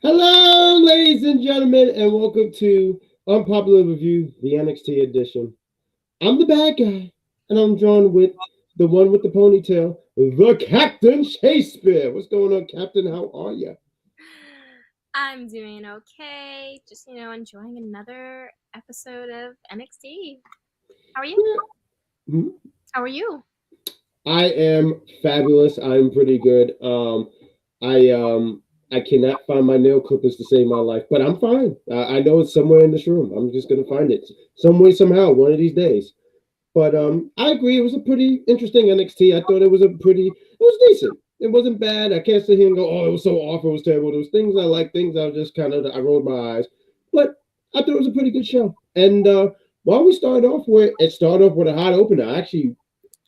Hello, ladies and gentlemen, and welcome to Unpopular Review, the NXT edition. I'm the bad guy, and I'm drawn with the one with the ponytail, the Captain Shaykespeare. What's going on, Captain? How are you? I'm doing okay. Just, enjoying another episode of NXT. How are you? Hmm? How are you? I am fabulous. I'm pretty good. I cannot find my nail clippers to save my life, but I'm fine. I know it's somewhere in this room. I'm just gonna find it some way, somehow, one of these days. But I agree. It was a pretty interesting NXT. I thought it was decent. It wasn't bad. I can't sit here and go, oh, it was so awful. It was terrible. There was things I liked, things I just I rolled my eyes. But I thought it was a pretty good show. And while we started off with a hot opener, I actually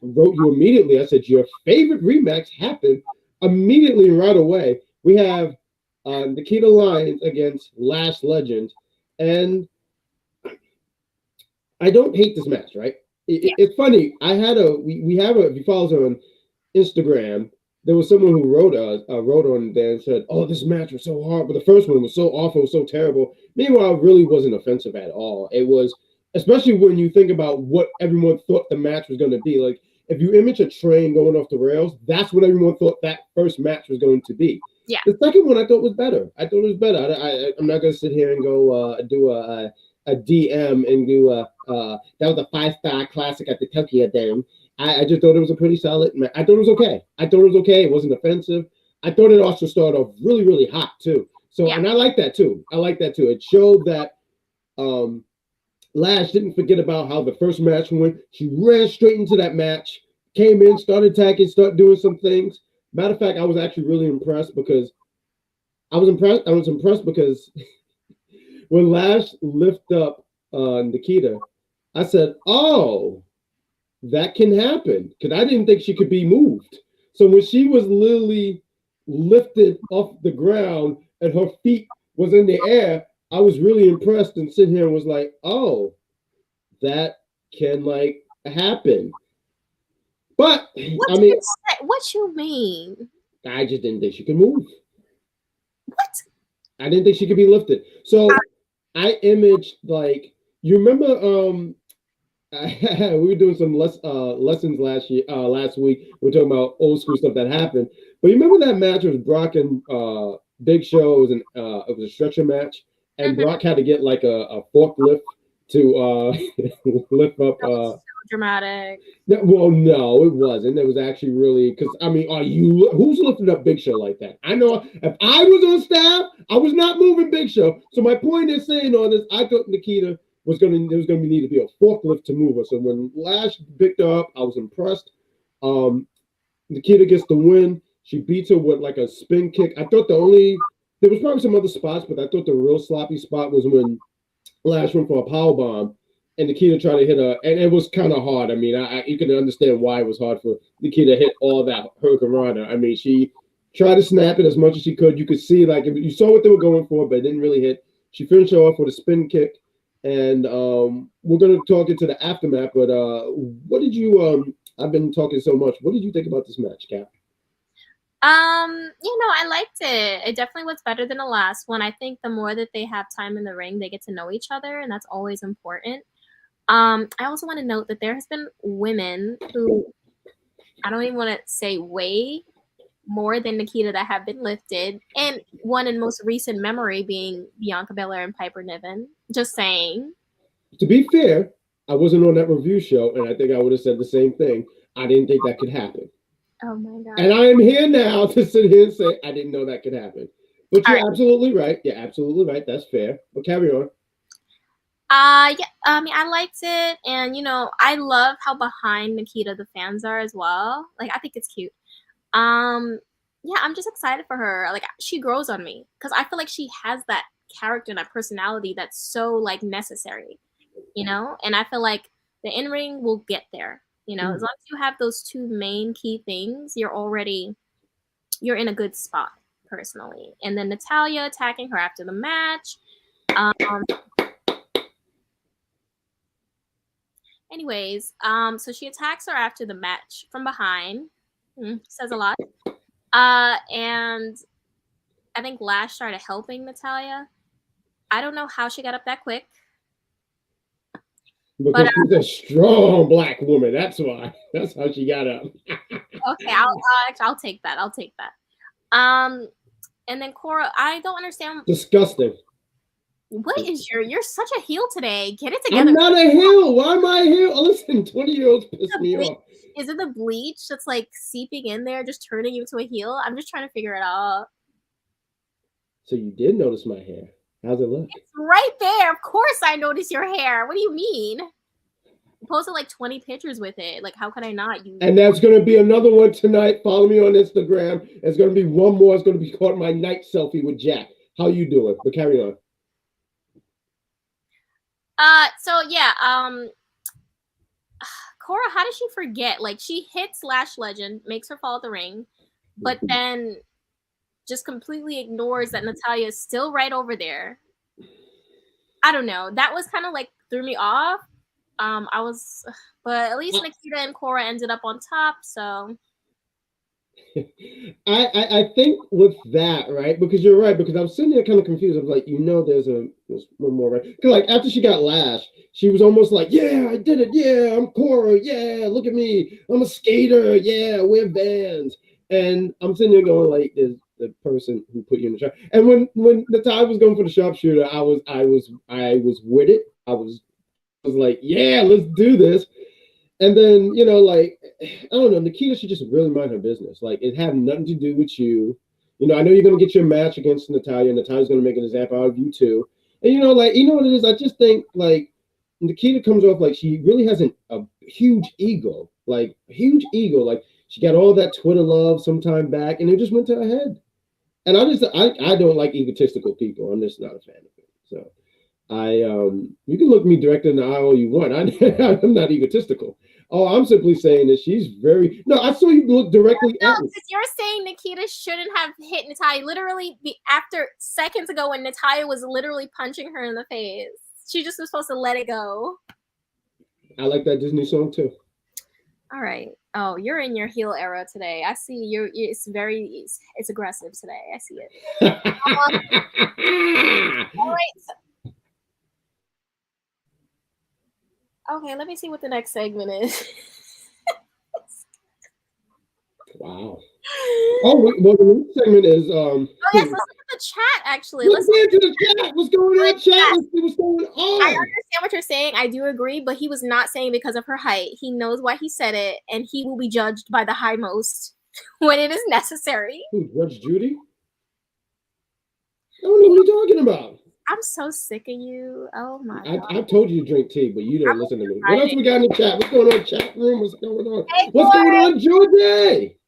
wrote you immediately. I said your favorite rematch happened immediately right away. We have Nittita Lions against Lash Legends, and I don't hate this match, right? Yeah. It's funny. We have a if you follow us on Instagram, there was someone who wrote on there and said, "Oh, this match was so hard, but the first one was so awful, so terrible." Meanwhile, it really wasn't offensive at all. It was, especially when you think about what everyone thought the match was going to be. Like if you image a train going off the rails, that's what everyone thought that first match was going to be. Yeah. The second one I thought was better. I thought it was better. I'm not going to sit here and go do a DM and do that was a 5-star classic at the Tokyo Dome. I just thought it was a pretty solid match. I thought it was okay. I thought it was okay. It wasn't offensive. I thought it also started off really, really hot too. So, Yeah. and I like that too. I like that too. It showed that um, Lash didn't forget about how the first match went. She ran straight into that match, came in, started attacking, started doing some things. Matter of fact, I was actually really impressed because I was impressed because when Lash lifted up Nittita, I said, "Oh, that can happen," because I didn't think she could be moved. So when she was literally lifted off the ground and her feet was in the air, I was really impressed and sitting here and was like, "Oh, that can like happen." But What I do mean, you say? What you mean? I just didn't think she could move. What? I didn't think she could be lifted. So I imaged like you remember we were doing some lessons last week. We are talking about old school stuff that happened. But you remember that match was Brock and Big Show? It was a stretcher match, and Mm-hmm. Brock had to get like a forklift to lift up. That was so dramatic. Well, no, it wasn't. It was actually really because I mean, who's lifting up Big Show like that? I know if I was on staff, I was not moving Big Show. So my point is saying on this, I thought Nittita there was gonna need to be a forklift to move her. So when Lash picked her up, I was impressed. Um, Nittita gets the win. She beats her with like a spin kick. I thought there was probably some other spots, but I thought the real sloppy spot was when Lash went for a power bomb, and Nittita tried to hit her, and it was kind of hard. I mean, you can understand why it was hard for Nittita to hit all that hurricanrana. I mean, she tried to snap it as much as she could. You could see like you saw what they were going for, but it didn't really hit. She finished her off with a spin kick, and we're gonna talk into the aftermath. But what did you? I've been talking so much. What did you think about this match, Cap? I liked it. It definitely was better than the last one. I think the more that they have time in the ring, they get to know each other, and that's always important. I also want to note that there has been women who I don't even want to say way more than Nittita that have been lifted, and one in most recent memory being Bianca Belair and Piper Niven. Just saying. To be fair, I wasn't on that review show, and I think I would have said the same thing. I didn't think that could happen. Oh my god. And I am here now to sit here and say I didn't know that could happen. But All you're right. absolutely right. You're absolutely right. That's fair. But carry on. Yeah. I mean, I liked it, and I love how behind Nittita the fans are as well. Like, I think it's cute. Yeah, I'm just excited for her. Like, she grows on me because I feel like she has that character and that personality that's so like necessary, And I feel like the in ring will get there. As long as you have those two main key things, you're in a good spot personally. And then Natalya attacking her after the match. Um, Anyways, so she attacks her after the match from behind. Says a lot. And I think Lash started helping Natalya. I don't know how she got up that quick. Because she's a strong black woman. That's why. That's how she got up. Okay, I'll take that. I'll take that. And then Cora, I don't understand. Disgusting. What is you're such a heel today? Get it together. I'm not a heel. Why am I a heel? Oh, listen, 20-year-olds piss me off. Is it the bleach that's like seeping in there, just turning you into a heel? I'm just trying to figure it out. So you did notice my hair. How's it look? It's right there. Of course I noticed your hair. What do you mean? You posted like 20 pictures with it. Like, how could I not? And there's going to be another one tonight. Follow me on Instagram. There's going to be one more. It's going to be called my night selfie with Jack. How you doing? But carry on. So yeah, Cora, how did she forget? Like, she hits Lash Legend, makes her fall at the ring, but then just completely ignores that Natalya is still right over there. I don't know. That was kind of like threw me off. But at least Nittita and Cora ended up on top, so. I think with that, right? Because you're right. Because I was sitting there kind of confused. I was like, there's one more, right? Because like after she got Lash, she was almost like, yeah, I did it. Yeah, I'm Cora. Yeah, look at me. I'm a skater. Yeah, wear Vans. And I'm sitting there going like, there's the person who put you in the trap. And when Natalya was going for the sharpshooter, I was with it. I was like, yeah, let's do this. And then, like, I don't know, Nittita should just really mind her business. Like, it had nothing to do with you. I know you're going to get your match against Natalya. Natalya's going to make an example out of you, too. And, what it is? I just think, like, Nittita comes off like she really has a huge ego. Like, huge ego. Like, she got all that Twitter love some time back, and it just went to her head. And I don't like egotistical people. I'm just not a fan of it. So, you can look me direct in the eye all you want. I'm not egotistical. All I'm simply saying is she's very. No, I saw you look directly at me. Because you're saying Nittita shouldn't have hit Natalya. Literally, after seconds ago, when Natalya was literally punching her in the face, she just was supposed to let it go. I like that Disney song too. All right. Oh, you're in your heel era today. I see you. It's aggressive today. I see it. All right. Okay, let me see what the next segment is. Wow. Oh, well, the next segment is Oh yes, let's look at the chat. Actually, let's get into the chat. What's going on, chat? Let's see what's going on. I understand what you're saying. I do agree, but he was not saying because of her height. He knows why he said it, and he will be judged by the highmost when it is necessary. Who, Judge Judy? I don't know what you're talking about. I'm so sick of you. Oh my God. I told you to drink tea, but you didn't listen to me. What else we got in the chat? What's going on, chat room? What's going on? Hey, what's going on, Georgie?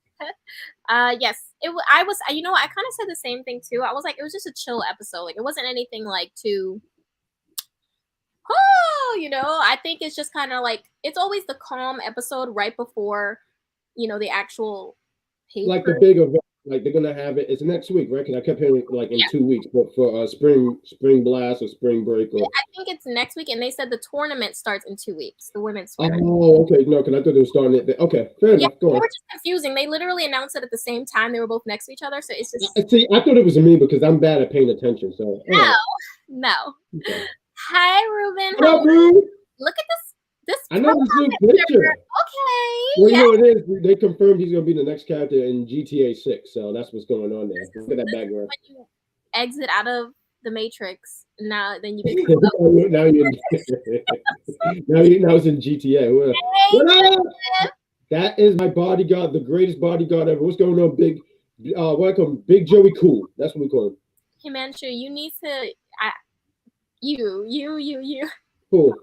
Yes, I was. I kind of said the same thing too. I was like, it was just a chill episode. Like, it wasn't anything like too. Oh, I think it's just kind of like it's always the calm episode right before, the actual. Like the big event. Like they're gonna have it. It's next week, right? Because I kept hearing like in 2 weeks, but for spring blast or spring break. Or... I think it's next week, and they said the tournament starts in 2 weeks. The women's tournament. Oh, okay. No, because I thought they were starting it. Okay, fair enough. Go on. They were just confusing. They literally announced it at the same time. They were both next to each other, so it's just. See, I thought it was me because I'm bad at paying attention. So no. Okay. Hi, Ruben. What up, Ruben? Look at this. I know this new picture. Okay. Well, you know what it is? They confirmed he's going to be the next character in GTA 6, so that's what's going on there. Look at that background. When you exit out of the Matrix, now then you now it's in GTA. What up? That is my bodyguard, the greatest bodyguard ever. What's going on, Big? What I call him? Big Joey Cool. That's what we call him. Himanshu, you need to. You. Cool.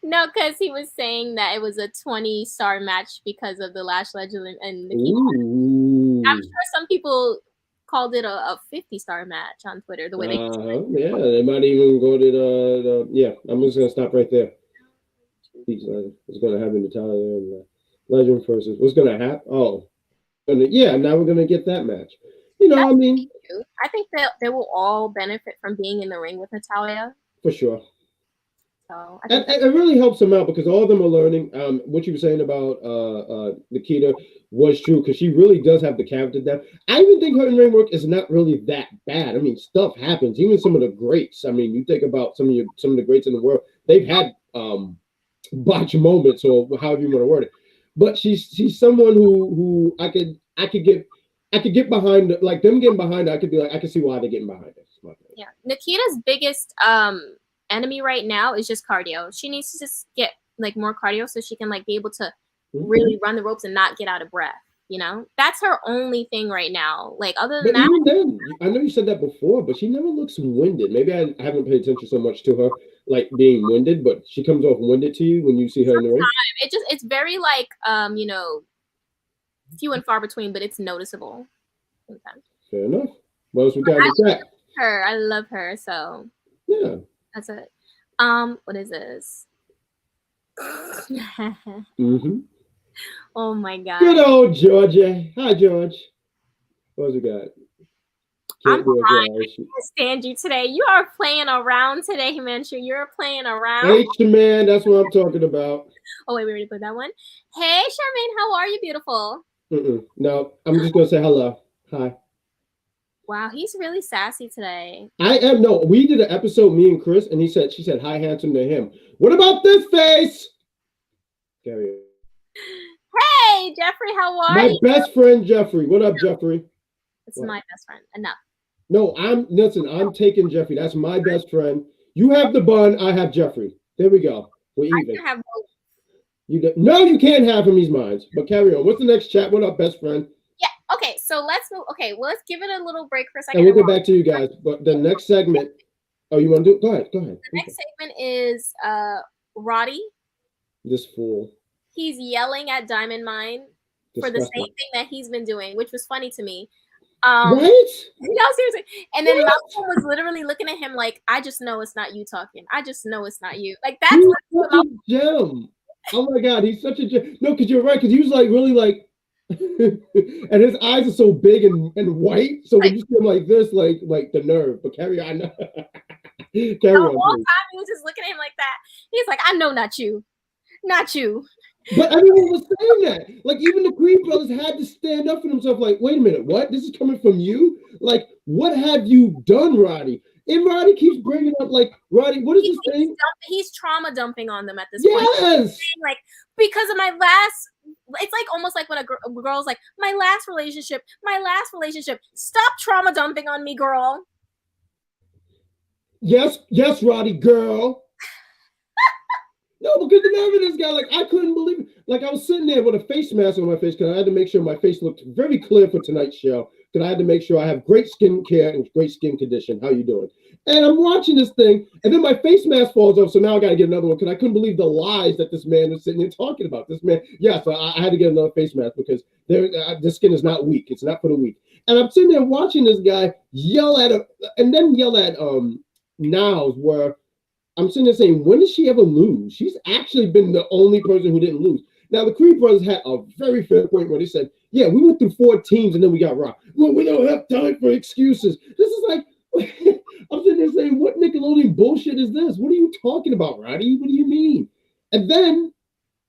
No, because he was saying that it was a 20-star match because of the Lash Legend and Nittita. I'm sure some people called it a 50-star match on Twitter. The way they might even go to yeah. I'm just gonna stop right there. It's gonna happen to Tyler and Legend versus what's gonna happen? Oh, now we're gonna get that match. I mean, I think that they will all benefit from being in the ring with Natalya. For sure. So I And think that's it really helps them out because all of them are learning. What you were saying about Nittita was true because she really does have the character down. I even think her in ring work is not really that bad. I mean, stuff happens. Even some of the greats. I mean, you think about some of the greats in the world. They've had botch moments or however you want to word it. But she's someone who I could get behind like them getting behind her. I could be like I could see why they're getting behind her. yeah. Nikita's biggest enemy right now is just cardio. She needs to just get like more cardio so she can like be able to really run the ropes and not get out of breath. You know, that's her only thing right now. Like other than But that, even then, I know you said that before, but she never looks winded. Maybe I haven't paid attention so much to her, like being winded, but she comes off winded to you when you see her in the ring. it's very like you know, few and far between, but it's noticeable sometimes. Fair enough. What else we got in the chat? I love her, so Yeah. that's it. What is this? Mm-hmm. Oh my god. Good old Georgia. Hi, George. What else we got? I'm crying. I can't stand you today. You are playing around today, Himanshu. You're playing around. H-Man, that's what I'm talking about. Oh, wait, we already put that one. Hey, Charmaine, how are you, beautiful? No, I'm just going to say hello. Hi. Wow, he's really sassy today. I am. No, we did an episode, me and Chris, and she said, hi, handsome to him. What about this face? Carry on. Hey, Jeffrey, how are you? My best friend, Jeffrey. What up, Jeffrey? It's my best friend. Enough. No, I'm taking Jeffrey. That's my best friend. You have the bun. I have Jeffrey. There we go. We're even. I can have both. No, you can't have him. He's mine. But carry on. What's the next chat? What up, best friend? Yeah. Okay. So let's move. Okay. Well, let's give it a little break for a second. And we'll get back to you guys. But the next segment. Oh, you want to do it? Go ahead. The next segment is Roddy. This fool. He's yelling at Diamond Mine for the same thing that he's been doing, which was funny to me. Right? No, seriously. And then Malcolm was literally looking at him like, I just know it's not you talking. I just know it's not you. Like that's such a gem. Oh my god, he's such a gem. No, because you're right, because he was like really like and his eyes are so big and white. So when you see him like this, like the nerve. But carry on. The whole time he was just looking at him like that. He's like, I know not you. Not you. But everyone was saying that. Like, even the Creed brothers had to stand up for themselves. Like, wait a minute, what? This is coming from you? Like, what have you done, Roddy? And Roddy keeps bringing up, like, Roddy, what is this thing? He's trauma dumping on them at this point. Yes! Like, because of my last, it's like almost like when a girl's like, my last relationship. Stop trauma dumping on me, girl. Yes, Roddy, girl. No, because the nerve of this guy, like, I couldn't believe it. Like, I was sitting there with a face mask on my face because I had to make sure my face looked very clear for tonight's show. Because I had to make sure I have great skin care and great skin condition. How you doing? And I'm watching this thing, and then my face mask falls off, so now I got to get another one because I couldn't believe the lies that this man was sitting there talking about. This man, yeah, so I had to get another face mask because the skin is not weak. It's not for the weak. And I'm sitting there watching this guy yell at him, and then yell at Niles, where I'm sitting there saying, when did she ever lose? She's actually been the only person who didn't lose. Now, the Creed brothers had a very fair point where they said, yeah, we went through 4 teams and then we got rocked. Well, we don't have time for excuses. This is like, I'm sitting there saying, what Nickelodeon bullshit is this? What are you talking about, Roddy? What do you mean? And then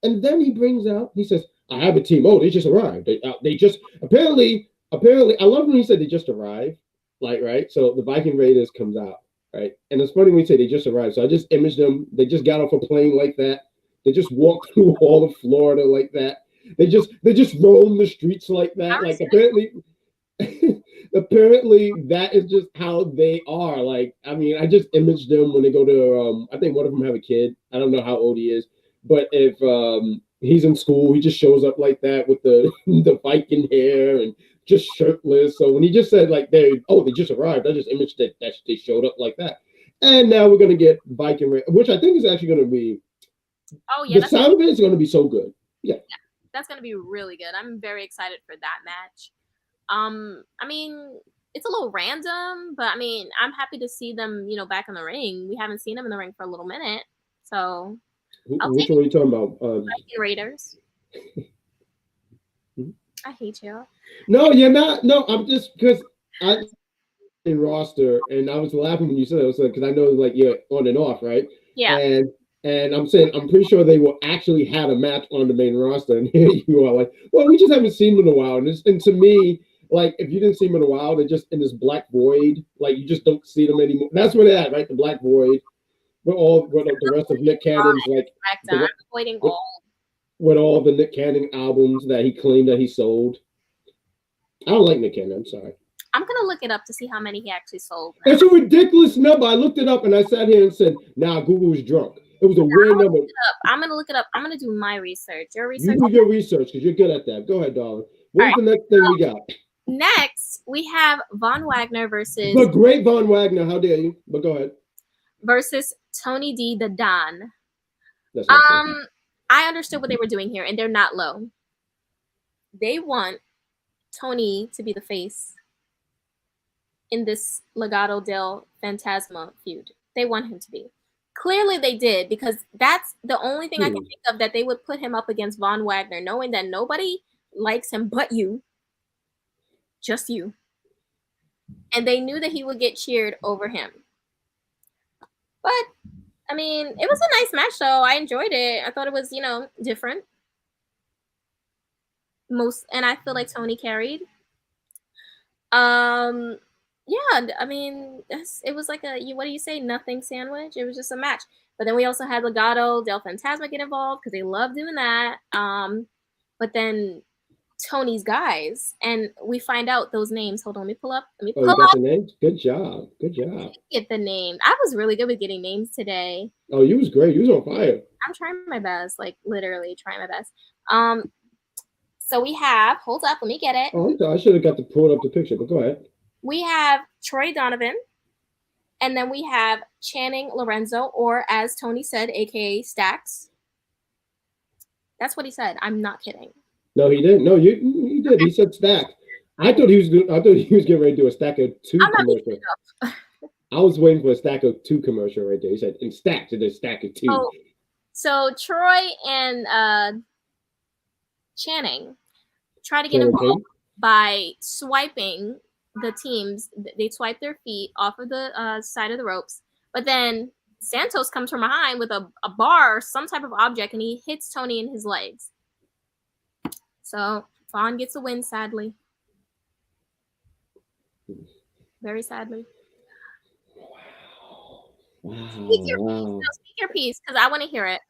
he brings out, he says, I have a team. Oh, they just arrived. They just, apparently, I love when he said they just arrived. Like, right? So the Viking Raiders comes out. Right. And it's funny when you say they just arrived. So I just imaged them. They just got off a plane like that. They just walked through all of Florida like that. They just roam the streets like that. Like apparently that is just how they are. Like, I mean, I just imaged them when they go to I think one of them have a kid. I don't know how old he is. But if he's in school, he just shows up like that with the Viking hair and just shirtless. So when he just said like they just arrived, I just imaged that they showed up like that. And now we're gonna get Viking, which I think is actually gonna be. Oh yeah, the sound of it is gonna be so good. Yeah, that's gonna be really good. I'm very excited for that match. I mean, it's a little random, but I mean, I'm happy to see them, back in the ring. We haven't seen them in the ring for a little minute, so. Which one are you talking about? Viking Raiders. I hate you. No, you're not. No, I'm just because I in roster, and I was laughing when you said it. I was like, because I know like you're on and off, right? Yeah. And And I'm saying I'm pretty sure they will actually had a match on the main roster, and here you are like, well, we just haven't seen them in a while. And to me, like if you didn't see them in a while, they're just in this black void. Like you just don't see them anymore. That's where they're at, right? The black void. With the rest of Nick Cannon's like Smackdown. I'm avoiding with, all. with all the Nick Cannon albums that he claimed that he sold. I don't like Nick Cannon. I'm sorry. I'm gonna look it up to see how many he actually sold. It's a ridiculous number. I looked it up and I sat here and said, "Nah, Google was drunk." It was a weird number. I'm gonna look it up. I'm gonna do my research. Your research. You do your research because you're good at that. Go ahead, darling. What's the next thing we got? Next, we have Von Wagner versus the great Von Wagner. How dare you? But go ahead. Versus Tony D, the Don. I understood what they were doing here, and they're not low. They want Tony to be the face in this Legado del Fantasma feud. They want him to be. Clearly they did, because that's the only thing I can think of, that they would put him up against Von Wagner, knowing that nobody likes him but you. Just you. And they knew that he would get cheered over him. But, I mean, it was a nice match, though. I enjoyed it. I thought it was, different. And I feel like Tony carried. Yeah, I mean, it was like what do you say, nothing sandwich. It was just a match. But then we also had Legado del Fantasma get involved because they love doing that. But then Tony's guys, and we find out those names. Hold on, let me pull up. You got the names? Good job. Get the name. I was really good with getting names today. Oh, you was great. You was on fire. I'm trying my best, like literally trying my best. So we have. Hold up, let me get it. Oh, I should have got to pull up the picture, but go ahead. We have Troy Donovan, and then we have Channing Lorenzo, or as Tony said, aka Stacks. That's what he said. I'm not kidding. No, he didn't. No, he did. He said Stacks. I thought he was getting ready to do a Stack of 2 commercial. I was waiting for a Stack of 2 commercial right there. He said, "In Stacks, it is Stack of 2." Oh, so Troy and Channing try to get involved by swiping the teams. They swipe their feet off of the side of the ropes, but then Santos comes from behind with a bar or some type of object, and he hits Tony in his legs. So Vaughn gets a win, sadly. Very sadly. Wow. Speak your piece, because I want to hear it.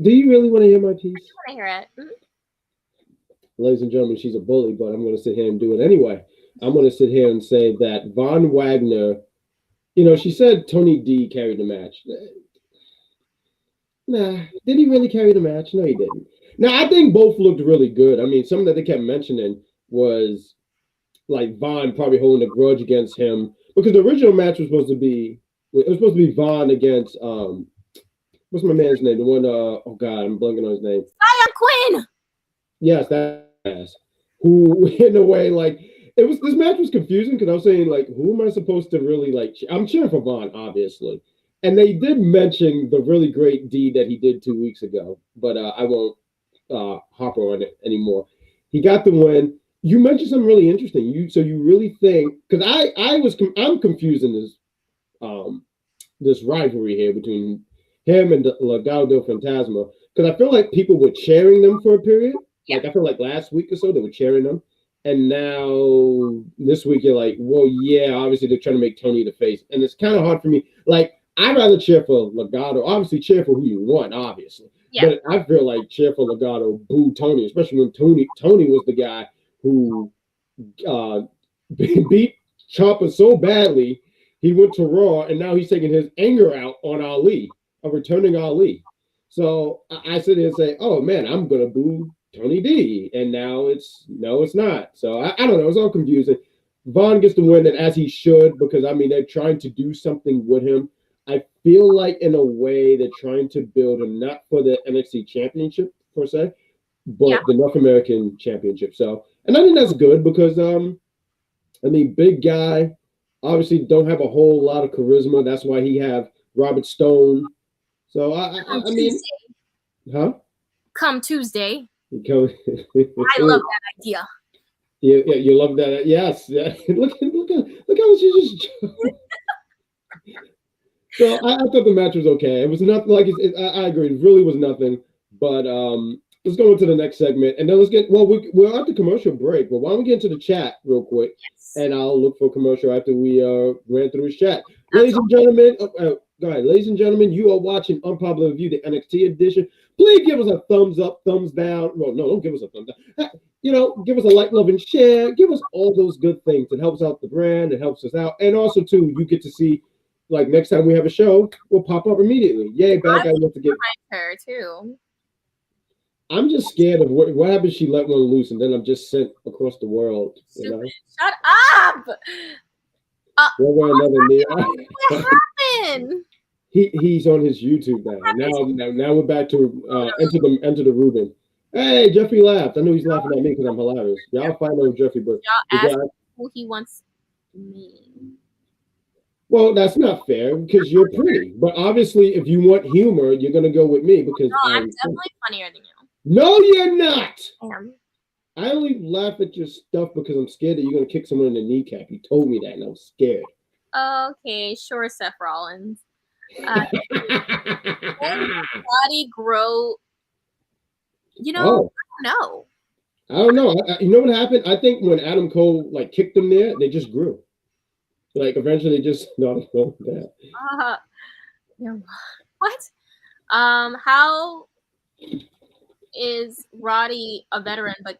Do you really want to hear my piece? I want to hear it. Mm-hmm. Ladies and gentlemen, she's a bully, but I'm going to sit here and do it anyway. I'm going to sit here and say that Von Wagner, she said Tony D carried the match. Nah, did he really carry the match? No, he didn't. Now, I think both looked really good. I mean, something that they kept mentioning was like Von probably holding a grudge against him, because the original match was supposed to be Von against what's my man's name? The one oh God, I'm blanking on his name. Zion Quinn. Yes, that ass. Who in a way like this match was confusing, because I was saying like, who am I supposed to really like? I'm cheering for Von, obviously. And they did mention the really great deed that he did 2 weeks ago, but I won't hop on it anymore. He got the win. You mentioned something really interesting. You really think, because I'm confusing this rivalry here between him and Legado del Fantasma, because I feel like people were cheering them for a period. Like I feel like last week or so they were cheering them, and now this week you're like, well, yeah, obviously they're trying to make Tony the face, and it's kind of hard for me. Like I'd rather cheer for Legado. Obviously, cheer for who you want, obviously. Yeah. But I feel like cheer for Legado, boo Tony, especially when Tony was the guy who beat Ciampa so badly, he went to Raw, and now he's taking his anger out on Ali, of returning Ali. So I sit there and say, oh man, I'm gonna boo Tony D, and now it's not. So I don't know. It's all confusing. Vaughn gets the win, and as he should, because I mean they're trying to do something with him. I feel like in a way they're trying to build him not for the NXT Championship per se, but the North American Championship. So, and I think that's good, because I mean, big guy, obviously don't have a whole lot of charisma. That's why he have Robert Stone. So I mean, huh? Come Tuesday. I love that idea. Yeah, you love that. Yes. Yeah. Look how she just. So I thought the match was okay. It was nothing like I agree. It really was nothing. But let's go into the next segment, and then let's get. Well, we're at the commercial break, but why don't we get into the chat real quick, and I'll look for commercial after we ran through his chat. Ladies and gentlemen, go ahead. Ladies and gentlemen, you are watching Unpopular Review, the NXT edition. Please give us a thumbs up, thumbs down. Well, no, don't give us a thumbs down. Give us a like, love, and share. Give us all those good things. It helps out the brand. It helps us out, and also too, you get to see. Like next time we have a show, we'll pop up immediately. Yay, bad guy wants to get her too. I'm just scared of what happens. She let one loose, and then I'm just sent across the world. You know? Shut up! What happened? He's on his YouTube now. Now we're back to enter the Ruben. Hey, Jeffrey laughed. I know he's laughing at me because I'm hilarious. Y'all find out Jeffrey, but y'all ask who he wants me. Well, that's not fair because you're pretty. But obviously, if you want humor, you're gonna go with me because I'm definitely funnier than you. No, you're not. I only laugh at your stuff because I'm scared that you're gonna kick someone in the kneecap. You told me that, and I was scared. Okay, sure, Seth Rollins. Body grow. I don't know. I don't know. You know what happened? I think when Adam Cole kicked them there, they just grew. Eventually, just not going down. What? How is Roddy a veteran? But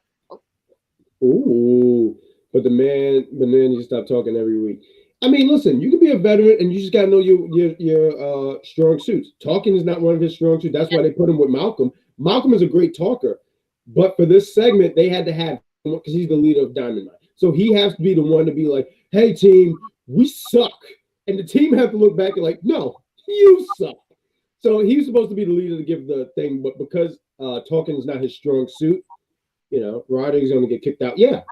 but then you stop talking every week. I mean, listen, you can be a veteran, and you just gotta know your strong suits. Talking is not one of his strong suits. That's why they put him with Malcolm. Malcolm is a great talker, but for this segment, they had to have him because he's the leader of Diamond Mine. So he has to be the one to be like, "Hey, team, we suck," and the team have to look back and no, you suck. So he's supposed to be the leader to give the thing, but because talking is not his strong suit, Roddy's going to get kicked out. Yeah,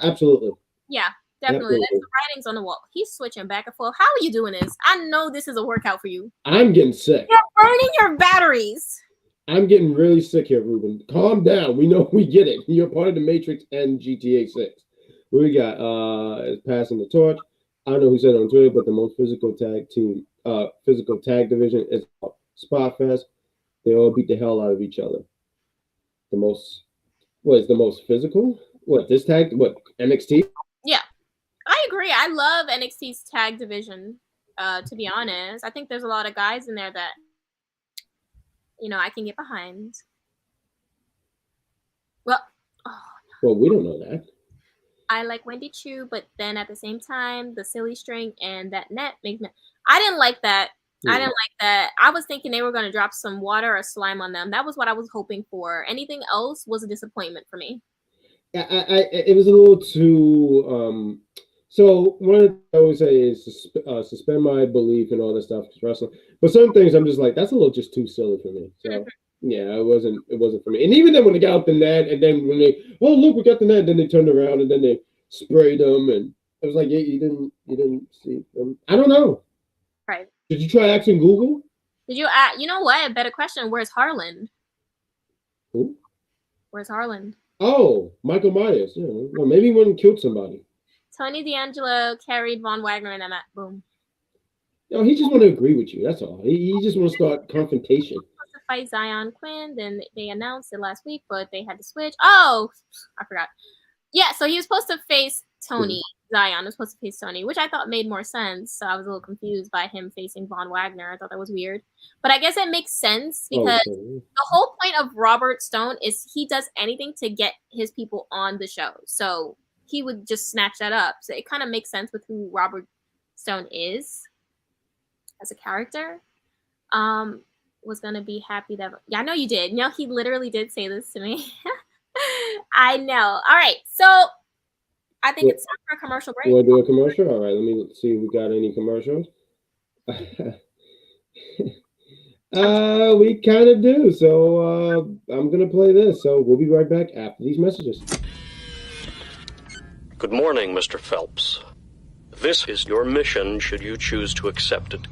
absolutely. Yeah, definitely. That's the writings on the wall. He's switching back and forth. How are you doing this? I know this is a workout for you. I'm getting sick. You're burning your batteries. I'm getting really sick here, Ruben. Calm down. We know we get it. You're part of the Matrix and GTA 6. What we got? Passing the torch. I don't know who said it on Twitter, but the most physical tag division is Spot Fest. They all beat the hell out of each other. The most physical? NXT? Yeah, I agree. I love NXT's tag division. To be honest, I think there's a lot of guys in there that I can get behind. Well, we don't know that. I like Wendy Chu, but then at the same time, the silly string and that net makes me. I didn't like that. I was thinking they were going to drop some water or slime on them. That was what I was hoping for. Anything else was a disappointment for me. Yeah, it was a little too. So one of the things I always say is suspend my belief and all that stuff. Wrestling, but some things I'm just like, that's a little just too silly for me. So. Yeah, it wasn't for me. And even then when they got out the net, and then when they, look, we got the net, then they turned around and then they sprayed them, and it was like, yeah, you didn't see them. I don't know. Right. Did you try asking Google? Did you you know what? Better question. Where's Harland? Who? Where's Harland? Oh, Michael Myers. Yeah, well, maybe he went and killed somebody. Tony D'Angelo carried Von Wagner in that match. Boom. No, he just want to agree with you. That's all. He just want to start confrontation. Fight Zion Quinn. Then they announced it last week, but they had to switch. Oh, I forgot. Yeah, so he was supposed to face Tony. Zion was supposed to face Tony, which I thought made more sense. So I was a little confused by him facing Von Wagner. I thought that was weird. But I guess it makes sense because the whole point of Robert Stone is he does anything to get his people on the show. So he would just snatch that up. So it kind of makes sense with who Robert Stone is as a character. Was going to be happy that... Yeah, I know you did. No, he literally did say this to me. I know. All right. So I think it's time for a commercial break. You want to do a commercial? All right. Let me see if we got any commercials. We kind of do. So I'm going to play this. So we'll be right back after these messages. Good morning, Mr. Phelps. This is your mission should you choose to accept it.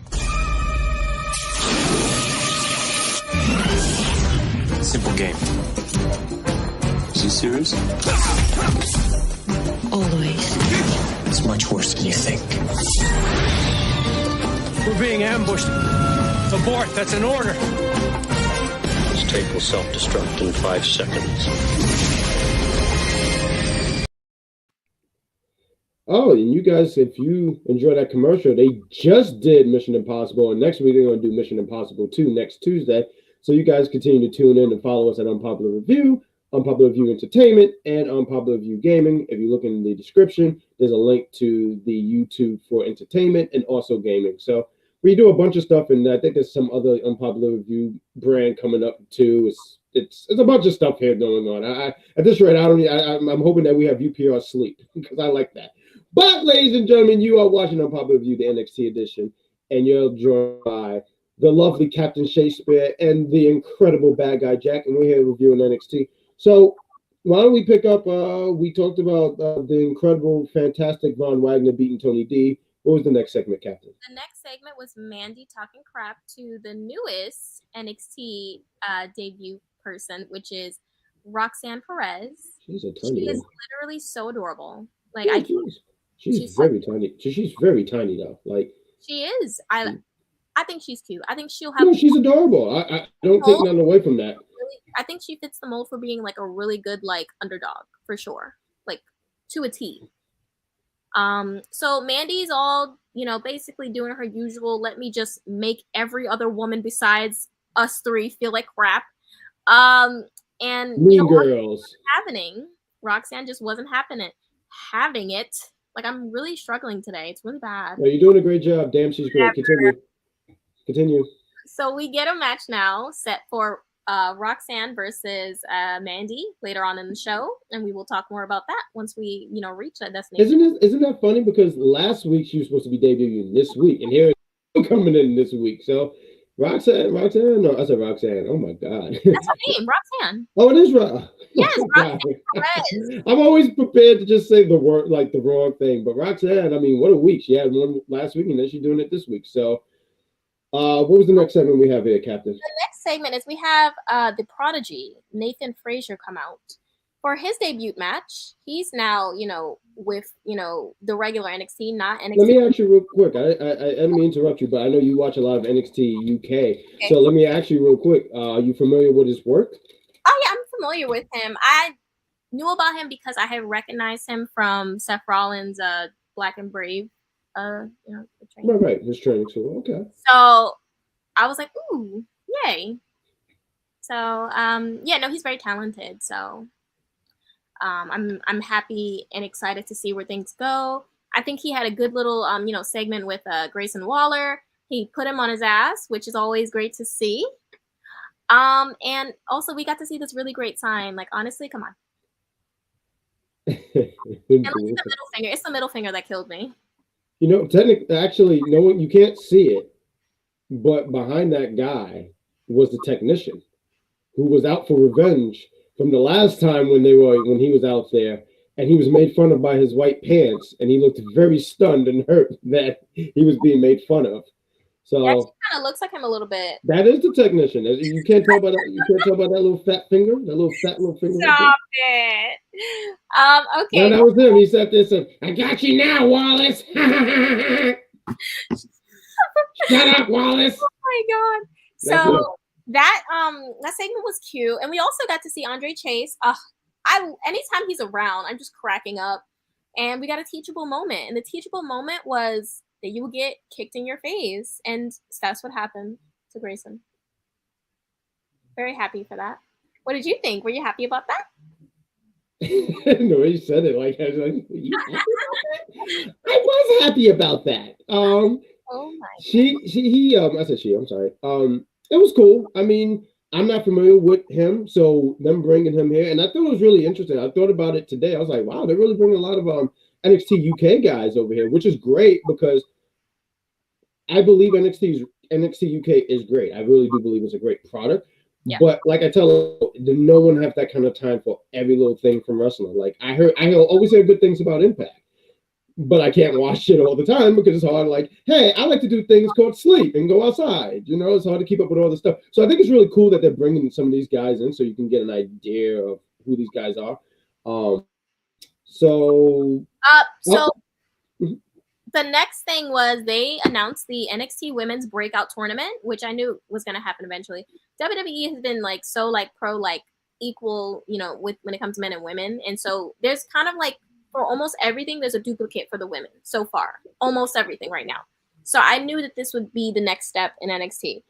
Simple game. Is he serious? Always. It's much worse than you think. We're being ambushed. Abort, that's an order. This tape will self-destruct in 5 seconds. Oh, and you guys, if you enjoy that commercial, they just did Mission Impossible, and next week they're going to do Mission Impossible 2 next Tuesday. So you guys continue to tune in and follow us at Unpopular Review, Unpopular Review Entertainment, and Unpopular Review Gaming. If you look in the description, there's a link to the YouTube for entertainment and also gaming. So we do a bunch of stuff, and I think there's some other Unpopular Review brand coming up too. It's a bunch of stuff here going on. At this rate, I'm hoping that we have UPR sleep because I like that. But, ladies and gentlemen, you are watching Unpopular Review, the NXT edition, and you're joined by the lovely Captain Shaykespeare and the incredible Bad Guy Jack, and we're here reviewing NXT. So, why don't we pick up? We talked about the incredible, fantastic Von Wagner beating Tony D. What was the next segment, Captain? The next segment was Mandy talking crap to the newest NXT debut person, which is Roxanne Perez. She's a tiny. She is literally so adorable. Like she's very tiny. She's very tiny though. Like she is. I think she's cute. I think she'll have. No, she's adorable. I don't take nothing away from that. Really, I think she fits the mold for being like a really good like underdog for sure, like to a T. So Mandy's all basically doing her usual. Let me just make every other woman besides us three feel like crap. And Mean Girls happening. Roxanne just wasn't having it. Like I'm really struggling today. It's really bad. No, you're doing a great job. Damn, she's great. Continue. So we get a match now set for Roxanne versus Mandy later on in the show, and we will talk more about that once we reach that destination. Isn't that funny? Because last week she was supposed to be debuting this week, and here it's coming in this week. So Roxanne. No, I said Roxanne. Oh my God. That's her name, Roxanne. Oh, it is Roxanne. Yes, Roxanne. I'm always prepared to just say the word, like the wrong thing. But Roxanne, I mean, what a week. She had one last week, and then she's doing it this week. So, what was the next segment we have here, Captain? The next segment is we have the Prodigy, Nathan Frazer, come out for his debut match. He's now, with the regular NXT, not NXT. Let me ask you real quick. I didn't mean to interrupt you, but I know you watch a lot of NXT UK. Okay. So let me ask you real quick. Are you familiar with his work? Oh yeah, I'm familiar with him. I knew about him because I had recognized him from Seth Rollins' Black and Brave. Right, his training. So okay. So I was like, ooh, yay. So he's very talented. So I'm happy and excited to see where things go. I think he had a good little segment with Grayson Waller. He put him on his ass, which is always great to see. And also we got to see this really great sign. Like honestly, come on. And look at the middle finger. It's the middle finger that killed me. Technically, you can't see it, but behind that guy was the technician who was out for revenge from the last time when he was out there, and he was made fun of by his white pants, and he looked very stunned and hurt that he was being made fun of. So it actually kind of looks like him a little bit. That is the technician. You can't tell by that. You can't tell by that little fat finger. That little fat finger. Stop it. Okay. No, that was him. He sat there and said, "I got you now, Wallace." Shut up, Wallace. Oh my God. So that segment was cute, and we also got to see Andre Chase. Anytime he's around, I'm just cracking up. And we got a teachable moment, and the teachable moment was that you will get kicked in your face, and that's what happened to Grayson. Very happy for that. What did you think? Were you happy about that? The way you said it, like I was like, I was happy about that. Oh my. I said she. I'm sorry. It was cool. I mean, I'm not familiar with him, so them bringing him here, and I thought it was really interesting. I thought about it today. I was like, wow, they're really bringing a lot of NXT UK guys over here, which is great because I believe NXT UK is great. I really do believe it's a great product. Yeah. But like I tell them, no one have that kind of time for every little thing from wrestling. Like I always hear good things about Impact, but I can't watch it all the time because it's hard. Like, hey, I like to do things called sleep and go outside. It's hard to keep up with all this stuff. So I think it's really cool that they're bringing some of these guys in so you can get an idea of who these guys are. the next thing was they announced the NXT Women's Breakout Tournament, which I knew was going to happen eventually. WWE has been like so like pro like equal, you know, with when it comes to men and women, and so there's kind of like for almost everything there's a duplicate for the women so far, almost everything right now. So I knew that this would be the next step in NXT.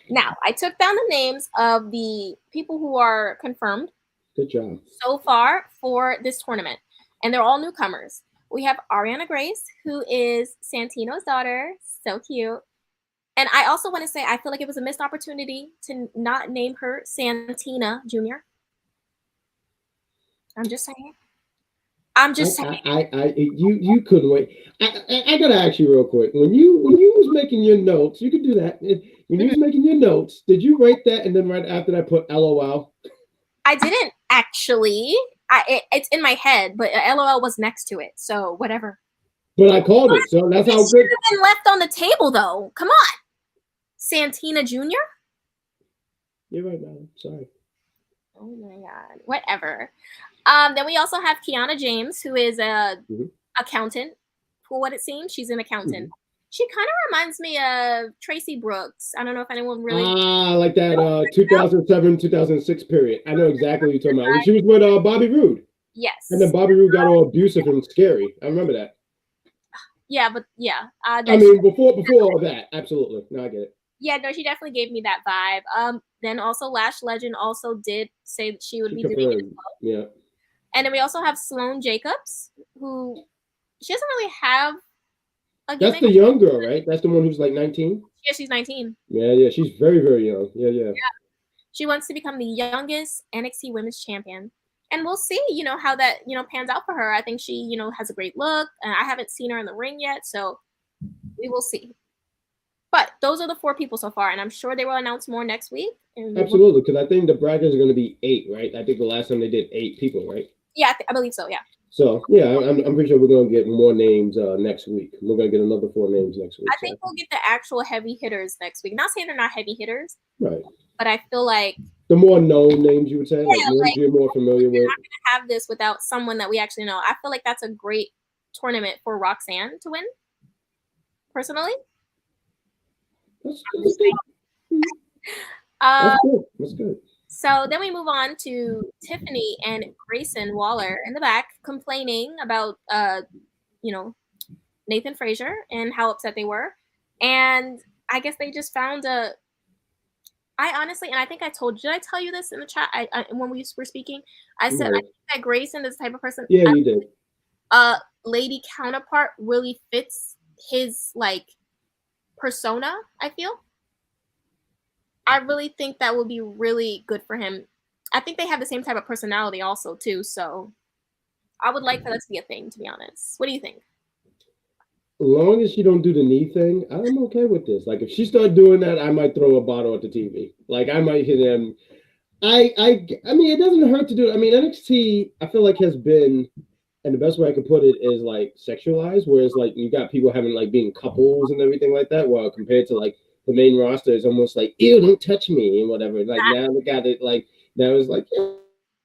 Now I took down the names of the people who are confirmed. Good job. So far for this tournament, and they're all newcomers. We have Ariana Grace, who is Santino's daughter. So cute. And I also want to say I feel like it was a missed opportunity to not name her Santina Jr. I'm just saying. You couldn't wait. I gotta ask you real quick. When you was making your notes, you could do that. When you was making your notes, did you write that and then right after that put LOL? I didn't actually. It's in my head, but LOL was next to it, so whatever. But I called it, so that's how good. Should have been left on the table, though. Come on, Santina Jr. You're right, man. Sorry. Oh my God. Whatever. Then we also have Kiana James, who is a accountant. For what it seems, she's an accountant. She kind of reminds me of Tracy Brooks. I don't know if anyone really. Like that 2007-2006 period. I know exactly what you're talking about. When she was with Bobby Roode. Yes. And then Bobby Roode got all abusive and scary. I remember that. Yeah, but yeah. I mean, before all that, absolutely. No, I get it. Yeah, no, she definitely gave me that vibe. Then also Lash Legend also did say that she would be doing it as well. Yeah. And then we also have Sloane Jacobs, who she doesn't really have a That's the young girl, right? That's the one who's like 19? Yeah, she's 19. Yeah, she's very, very young. Yeah. She wants to become the youngest NXT Women's Champion. And we'll see, how that, pans out for her. I think she, has a great look. And I haven't seen her in the ring yet, so we will see. But those are the 4 people so far, and I'm sure they will announce more next week. Absolutely, because I think the brackets are going to be 8, right? I think the last time they did 8 people, right? Yeah, I believe so, yeah. So, yeah, I'm pretty sure we're going to get more names next week. We're going to get another 4 names next week. I think we'll get the actual heavy hitters next week. Not saying they're not heavy hitters. Right. But I feel like the more known names, you would say, names you're more familiar with. We're not going to have this without someone that we actually know. I feel like that's a great tournament for Roxanne to win, personally. That's good. So then we move on to Tiffany and Grayson Waller in the back complaining about, Nathan Frazer and how upset they were. And I guess they just found I honestly, and I think I told you, did I tell you this in the chat when we were speaking? I said, I think that Grayson is the type of person. Yeah, you did. Lady counterpart really fits his, persona, I feel. I really think that would be really good for him. I think they have the same type of personality also, too. So I would like for that to be a thing, to be honest. What do you think? As long as she don't do the knee thing, I'm okay with this. Like, if she started doing that, I might throw a bottle at the TV. Like, I might hit him. I mean, it doesn't hurt to do it. I mean, NXT, I feel like has been, and the best way I could put it is, sexualized, whereas, you got people having, being couples and everything like that, while compared to, the main roster is almost like, ew, don't touch me, and whatever. Now they got it, now it's like, yeah,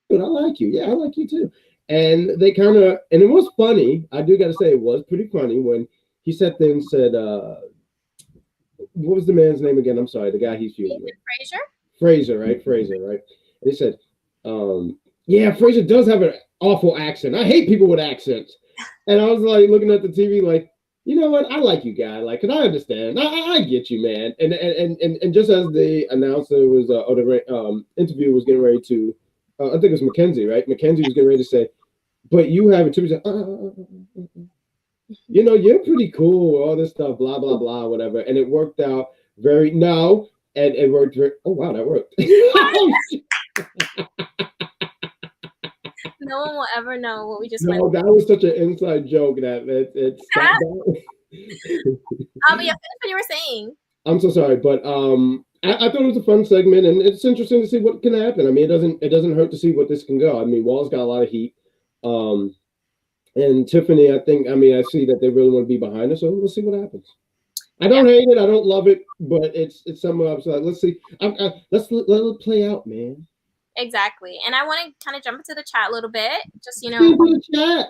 but I like you. Yeah, I like you, too. And they kind of, and it was funny. I do got to say, it was pretty funny when he sat there and said, what was the man's name again? I'm sorry, the guy he's feuding with. Frazer, right? And he said, yeah, Frazer does have an awful accent. I hate people with accents. And I was looking at the TV you know what? I like you, guy. Cause I understand. I get you, man. And just as the announcer was, or the interview was getting ready to, I think it was Mackenzie, right? Mackenzie was getting ready to say, but you have it too. He said, you're pretty cool, all this stuff, blah, blah, blah, whatever. And it worked out and it worked very, oh, wow, that worked. No one will ever know what we just went through. That was such an inside joke that it's but yeah, finish what you were saying. I'm so sorry, but I thought it was a fun segment, and it's interesting to see what can happen. I mean, it doesn't hurt to see what this can go. I mean, Wall's got a lot of heat. And Tiffany, I see that they really want to be behind her, so we'll see what happens. I don't hate it, I don't love it, but it's somewhere else. Let's see. Let's let it play out, man. Exactly. And I want to kind of jump into the chat a little bit. Just, chat.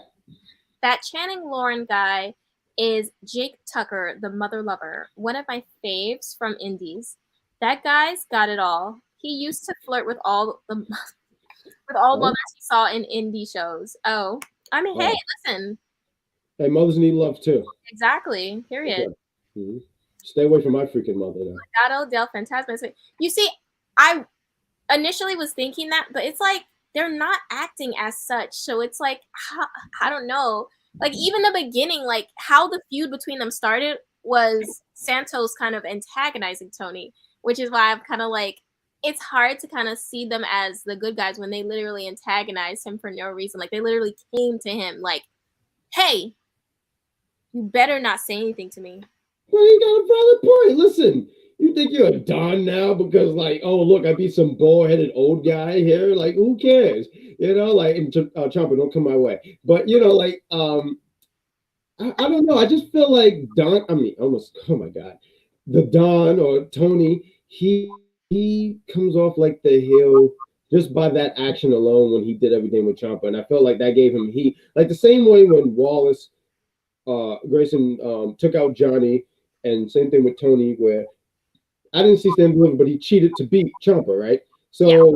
That Channing Lauren guy is Jake Tucker, the mother lover, one of my faves from Indies. That guy's got it all. He used to flirt with all mothers he saw in indie shows. Oh, I mean, hey, listen. Hey, mothers need love too. Exactly. Period. Mm-hmm. Stay away from my freaking mother now. Legato del Fantasma. You see, I initially was thinking that, but it's like they're not acting as such. So it's like, I don't know. Like, even the beginning, like how the feud between them started was Santos kind of antagonizing Tony, which is why I'm kind of like, it's hard to kind of see them as the good guys when they literally antagonized him for no reason. Like, they literally came to him like, hey, you better not say anything to me. Well, you got a valid point. Listen, you think you're a don now because, like, oh, look, I beat some bald-headed old guy here. Like, who cares? You know, like, and Ciampa, don't come my way. But, you know, like, I don't know. I just feel like Don, oh my God. The Don or Tony, he comes off like the heel just by that action alone when he did everything with Ciampa. And I felt like that gave him heat. Like the same way when Grayson took out Johnny, and same thing with Tony, where I didn't see Stan deliver, but he cheated to beat Ciampa, right? So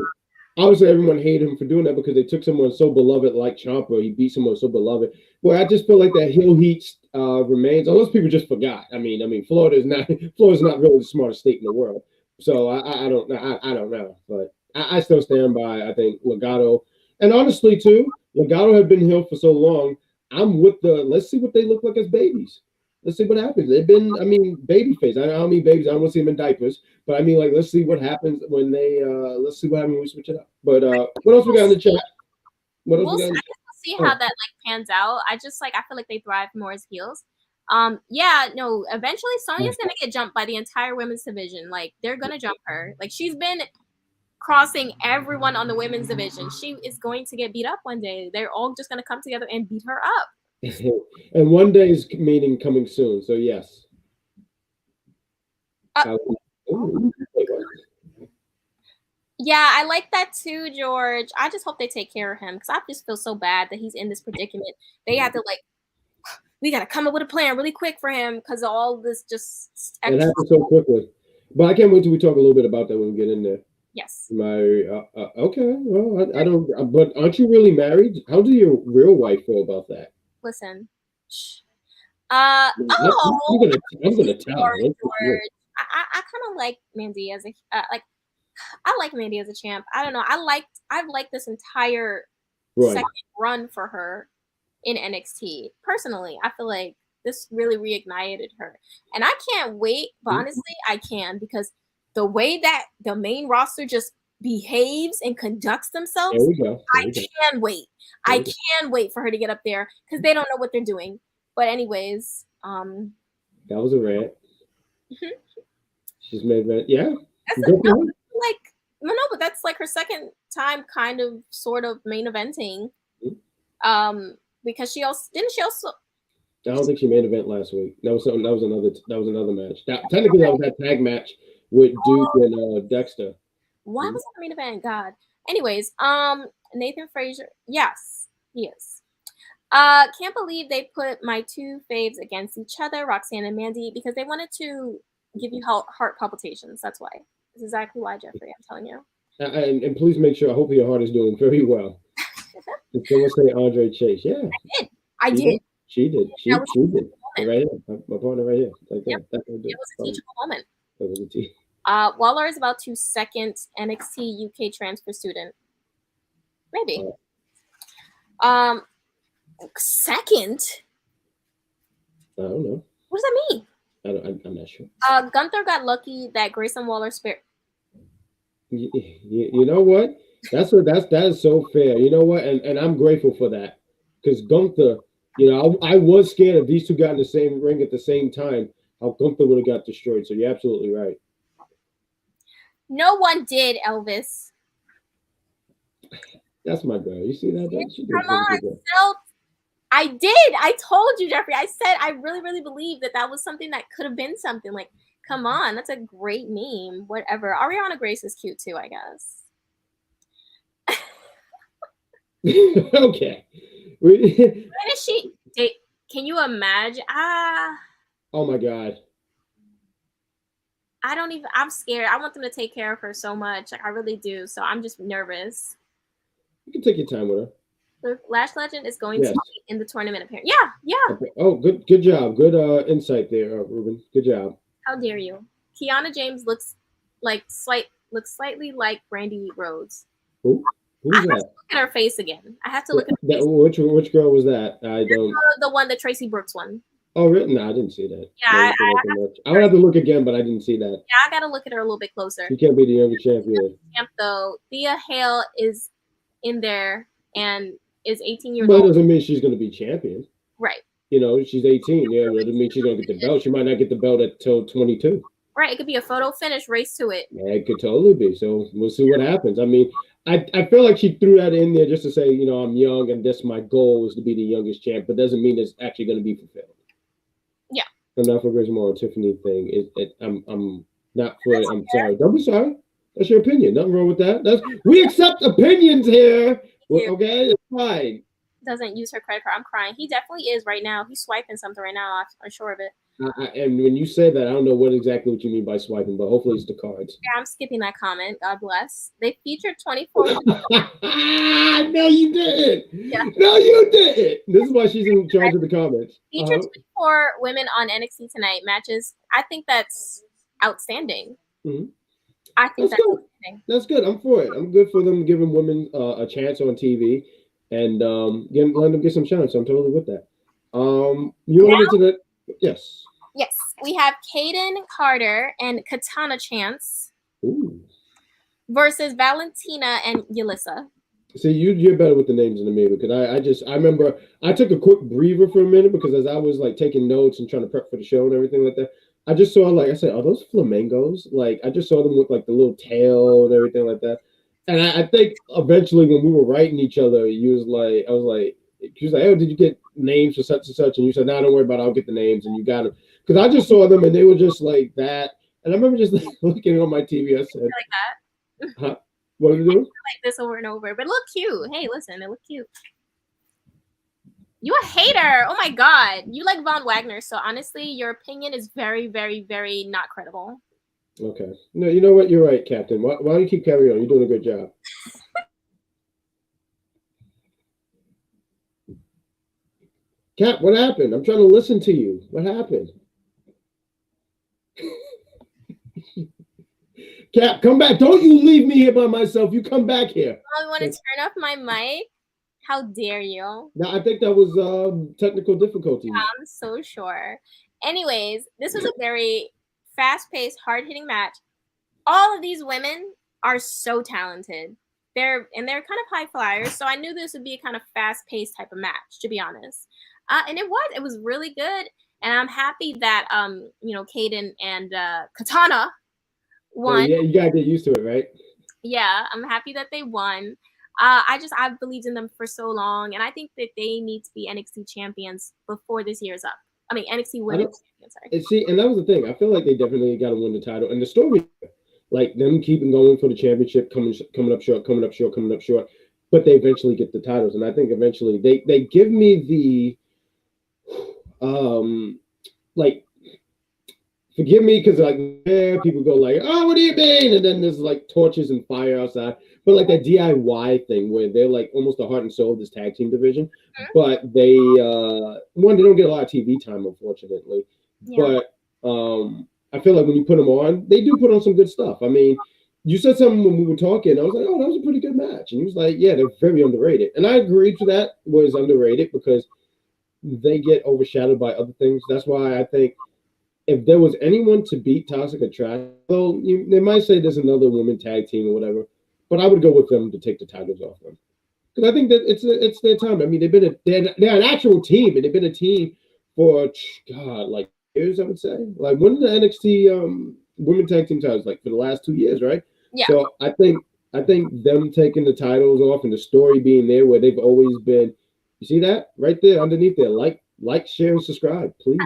obviously everyone hated him for doing that because they took someone so beloved like Ciampa. He beat someone so beloved. Well, I just feel like that heel heat remains. Unless people just forgot. I mean, Florida's not really the smartest state in the world. So I don't know, but I still stand by. I think Legato, and honestly too, Legato had been heel for so long. I'm with let's see what they look like as babies. Let's see what happens. They've been, babyface. I don't mean babies. I don't want to see them in diapers. But I mean, like, let's see what happens when they, let's see what happens when we switch it up. But what else we got in the chat? We'll see how that, like, pans out. I feel like they thrive more as heels. Eventually Sonya's going to get jumped by the entire women's division. Like, they're going to jump her. Like, she's been crossing everyone on the women's division. She is going to get beat up one day. They're all just going to come together and beat her up. And one day's meeting coming soon, so yes. Yeah, I like that too, George. I just hope they take care of him because I just feel so bad that he's in this predicament. They have to, like, we got to come up with a plan really quick for him because all this just... It happened so quickly. But I can't wait till we talk a little bit about that when we get in there. Yes. Okay. Well, I don't... But aren't you really married? How do your real wife feel about that? Listen. I'm gonna tell. George. I kind of like Mandy as I like Mandy as a champ. I don't know. I've liked this entire second run for her in NXT. Personally, I feel like this really reignited her, and I can't wait. But honestly, I can because the way that the main roster just behaves and conducts themselves, I can wait. I can wait for her to get up there because they don't know what they're doing. But anyways, that was a rant. She's made rant. Yeah. But that's like her second time kind of sort of main eventing. Because she also I don't think she main event last week. That was another match. Technically that was that tag match with Duke and Dexter. Why was it the main event? God. Anyways, Nathan Frazer. Yes, he is. Can't believe they put my two faves against each other, Roxanne and Mandy, because they wanted to give you heart palpitations. That's why. That's exactly why, Jeffrey. I'm telling you. And please make sure. I hope your heart is doing very well. Did someone say Andre Chase? Yeah, I did. She did. She did. Right here, my partner right here. It was a teachable moment. That was a teach. Waller is about to second NXT UK transfer student. Maybe. Second? I don't know. What does that mean? I'm not sure. Gunther got lucky that Grayson Waller spared. You know what? That is so fair. You know what? And I'm grateful for that because Gunther. You know, I was scared if these two got in the same ring at the same time, how Gunther would have got destroyed. So you're absolutely right. No one did, Elvis. That's my girl. You see that? Come on, I did. I told you, Jeffrey. I said I really, really believe that was something that could have been something. Like, come on, that's a great meme. Whatever. Ariana Grace is cute too, I guess. Okay. When is she? Can you imagine? Oh my God. I'm scared. I want them to take care of her so much. Like, I really do. So I'm just nervous. You can take your time with her. The Lash Legend is going to be in the tournament appearance. Yeah. Okay. Oh, good job. Good insight there, Ruben. Good job. How dare you? Kiana James looks slightly like Brandy Rhodes. Who's I have that? to look at her face again. I have to look at her face. Which girl was that? I don't. The one, the Tracy Brooks one. Oh, really? No, I didn't see that. Yeah, I would have to look again, but I didn't see that. Yeah, I gotta look at her a little bit closer. She can't be the youngest champion. Though Thea Hale is in there and is 18 years old. But it old. doesn't mean she's going to be champion. Right. You know, she's 18. Yeah, it doesn't mean she's going to get the belt. She might not get the belt until 22. Right. It could be a photo finish, race to it. Yeah, it could totally be. So we'll see what happens. I mean, I feel like she threw that in there just to say, you know, I'm young and this my goal is to be the youngest champ, but doesn't mean it's actually going to be fulfilled. Yeah. I'm not for Griswold Tiffany thing. I'm not for it. I'm sorry. Don't be sorry. That's your opinion. Nothing wrong with that. We accept opinions here. Okay, it's fine. Doesn't use her credit card. I'm crying. He definitely is right now. He's swiping something right now. I'm sure of it. And when you say that, I don't know what you mean by swiping, but hopefully it's the cards. Yeah, I'm skipping that comment. God bless. They featured 24. No, you didn't. Yeah. No, you didn't. This is why she's in charge of the comments. Featured 24 women on NXT Tonight matches. I think that's outstanding. Mm-hmm. I think that's good. That's good. I'm for it. I'm good for them giving women a chance on TV and letting them get some shine. So I'm totally with that. You want to get to the Yes. Yes. We have Kaden Carter and Katana Chance versus Valentina and Yulissa. See, you're better with the names than me because I remember I took a quick breather for a minute because as I was like taking notes and trying to prep for the show and everything like that, I just saw like I said, are those flamingos? Like I just saw them with like the little tail and everything like that. And I think eventually when we were writing each other, she was like, oh, did you get names for such and such? And you said, no, don't worry about it. I'll get the names. And you got them. Because I just saw them and they were just like that. And I remember just looking on my TV. I said, like that. Huh? What are you doing? Like this over and over. But it looked cute. Hey, listen, it looked cute. You a hater. Oh my God. You like Von Wagner. So honestly, your opinion is very, very, very not credible. Okay. No, you know what? You're right, Captain. Why don't you keep carrying on? You're doing a good job. Cap, what happened? I'm trying to listen to you. What happened? Cap, come back. Don't you leave me here by myself. You come back here. Oh, you want to turn off my mic? How dare you? No, I think that was technical difficulties. Yeah, I'm so sure. Anyways, this was a very fast-paced, hard-hitting match. All of these women are so talented. They're kind of high flyers, so I knew this would be a kind of fast-paced type of match, to be honest. And it was really good. And I'm happy that Kaden and Katana won. Yeah, you gotta get used to it, right? Yeah, I'm happy that they won. I've believed in them for so long, and I think that they need to be NXT champions before this year's up. I mean, NXT Women's Champions. Sorry. See, and that was the thing. I feel like they definitely got to win the title, and the story, like them keeping going for the championship, coming up short, but they eventually get the titles, and I think eventually they give me the like, forgive me because like people go like, oh, what do you mean? And then there's like torches and fire outside. But like that DIY thing where they're like almost the heart and soul of this tag team division. But they they don't get a lot of TV time, unfortunately. Yeah. But I feel like when you put them on, they do put on some good stuff. I mean, you said something when we were talking. I was like, oh, that was a pretty good match. And he was like, yeah, they're very underrated. And I agreed to that was underrated because they get overshadowed by other things. That's why I think if there was anyone to beat Toxic Attraction, well, they might say there's another women tag team or whatever, but I would go with them to take the titles off them because I think that it's their time. I mean, they're an actual team, and they've been a team for like years. I would say, like when did the NXT women tag team titles like for the last 2 years, right? Yeah. So I think them taking the titles off and the story being there where they've always been. You see that right there underneath there? Like, share, and subscribe, please.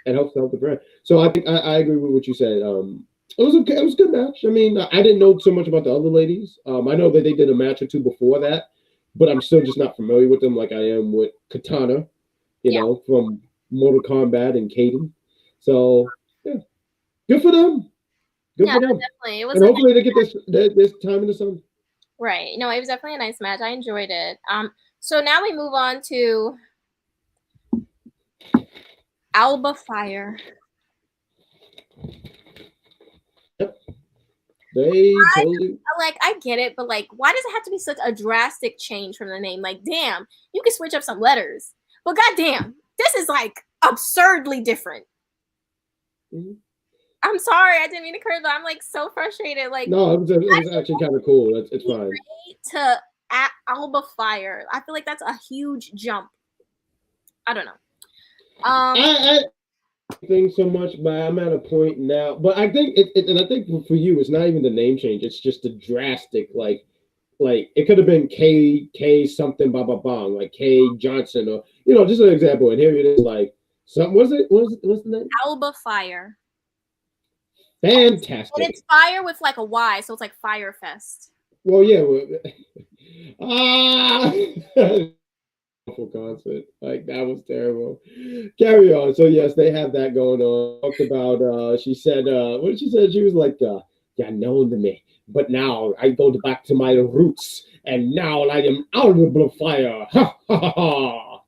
It helps out the brand. So I think I agree with what you said. It was okay. It was a good match. I mean, I didn't know so much about the other ladies. I know that they did a match or two before that, but I'm still just not familiar with them like I am with Katana. from Mortal Kombat and Kaden. So yeah, good for them. Good for them. Definitely. It was and hopefully they get this time in the sun. Right. No, it was definitely a nice match. I enjoyed it. So now we move on to Alba Fire. Yep. They totally I get it, but like, why does it have to be such a drastic change from the name? Like, damn, you can switch up some letters, but goddamn, this is like absurdly different. Mm-hmm. I'm sorry, I didn't mean to curse, but I'm like so frustrated. Like, no, it was actually kind of cool. It's fine. To Alba Fire, I feel like that's a huge jump. I don't know. I think so much, but I'm at a point now. But I think and I think for you, it's not even the name change. It's just the drastic, like it could have been K something bong, like K Johnson, or just an example. And here it is, like something. What's the name? Alba Fire. Fantastic. And it's fire with like a Y, so it's like Fire Fest. Well, yeah. Awful concert. Like that was terrible. Carry on. So yes, they have that going on. Talked about she said what did she say? She was like yeah, known to me, but now I go back to my roots, and now I am Alba Fire. Ha ha ha. I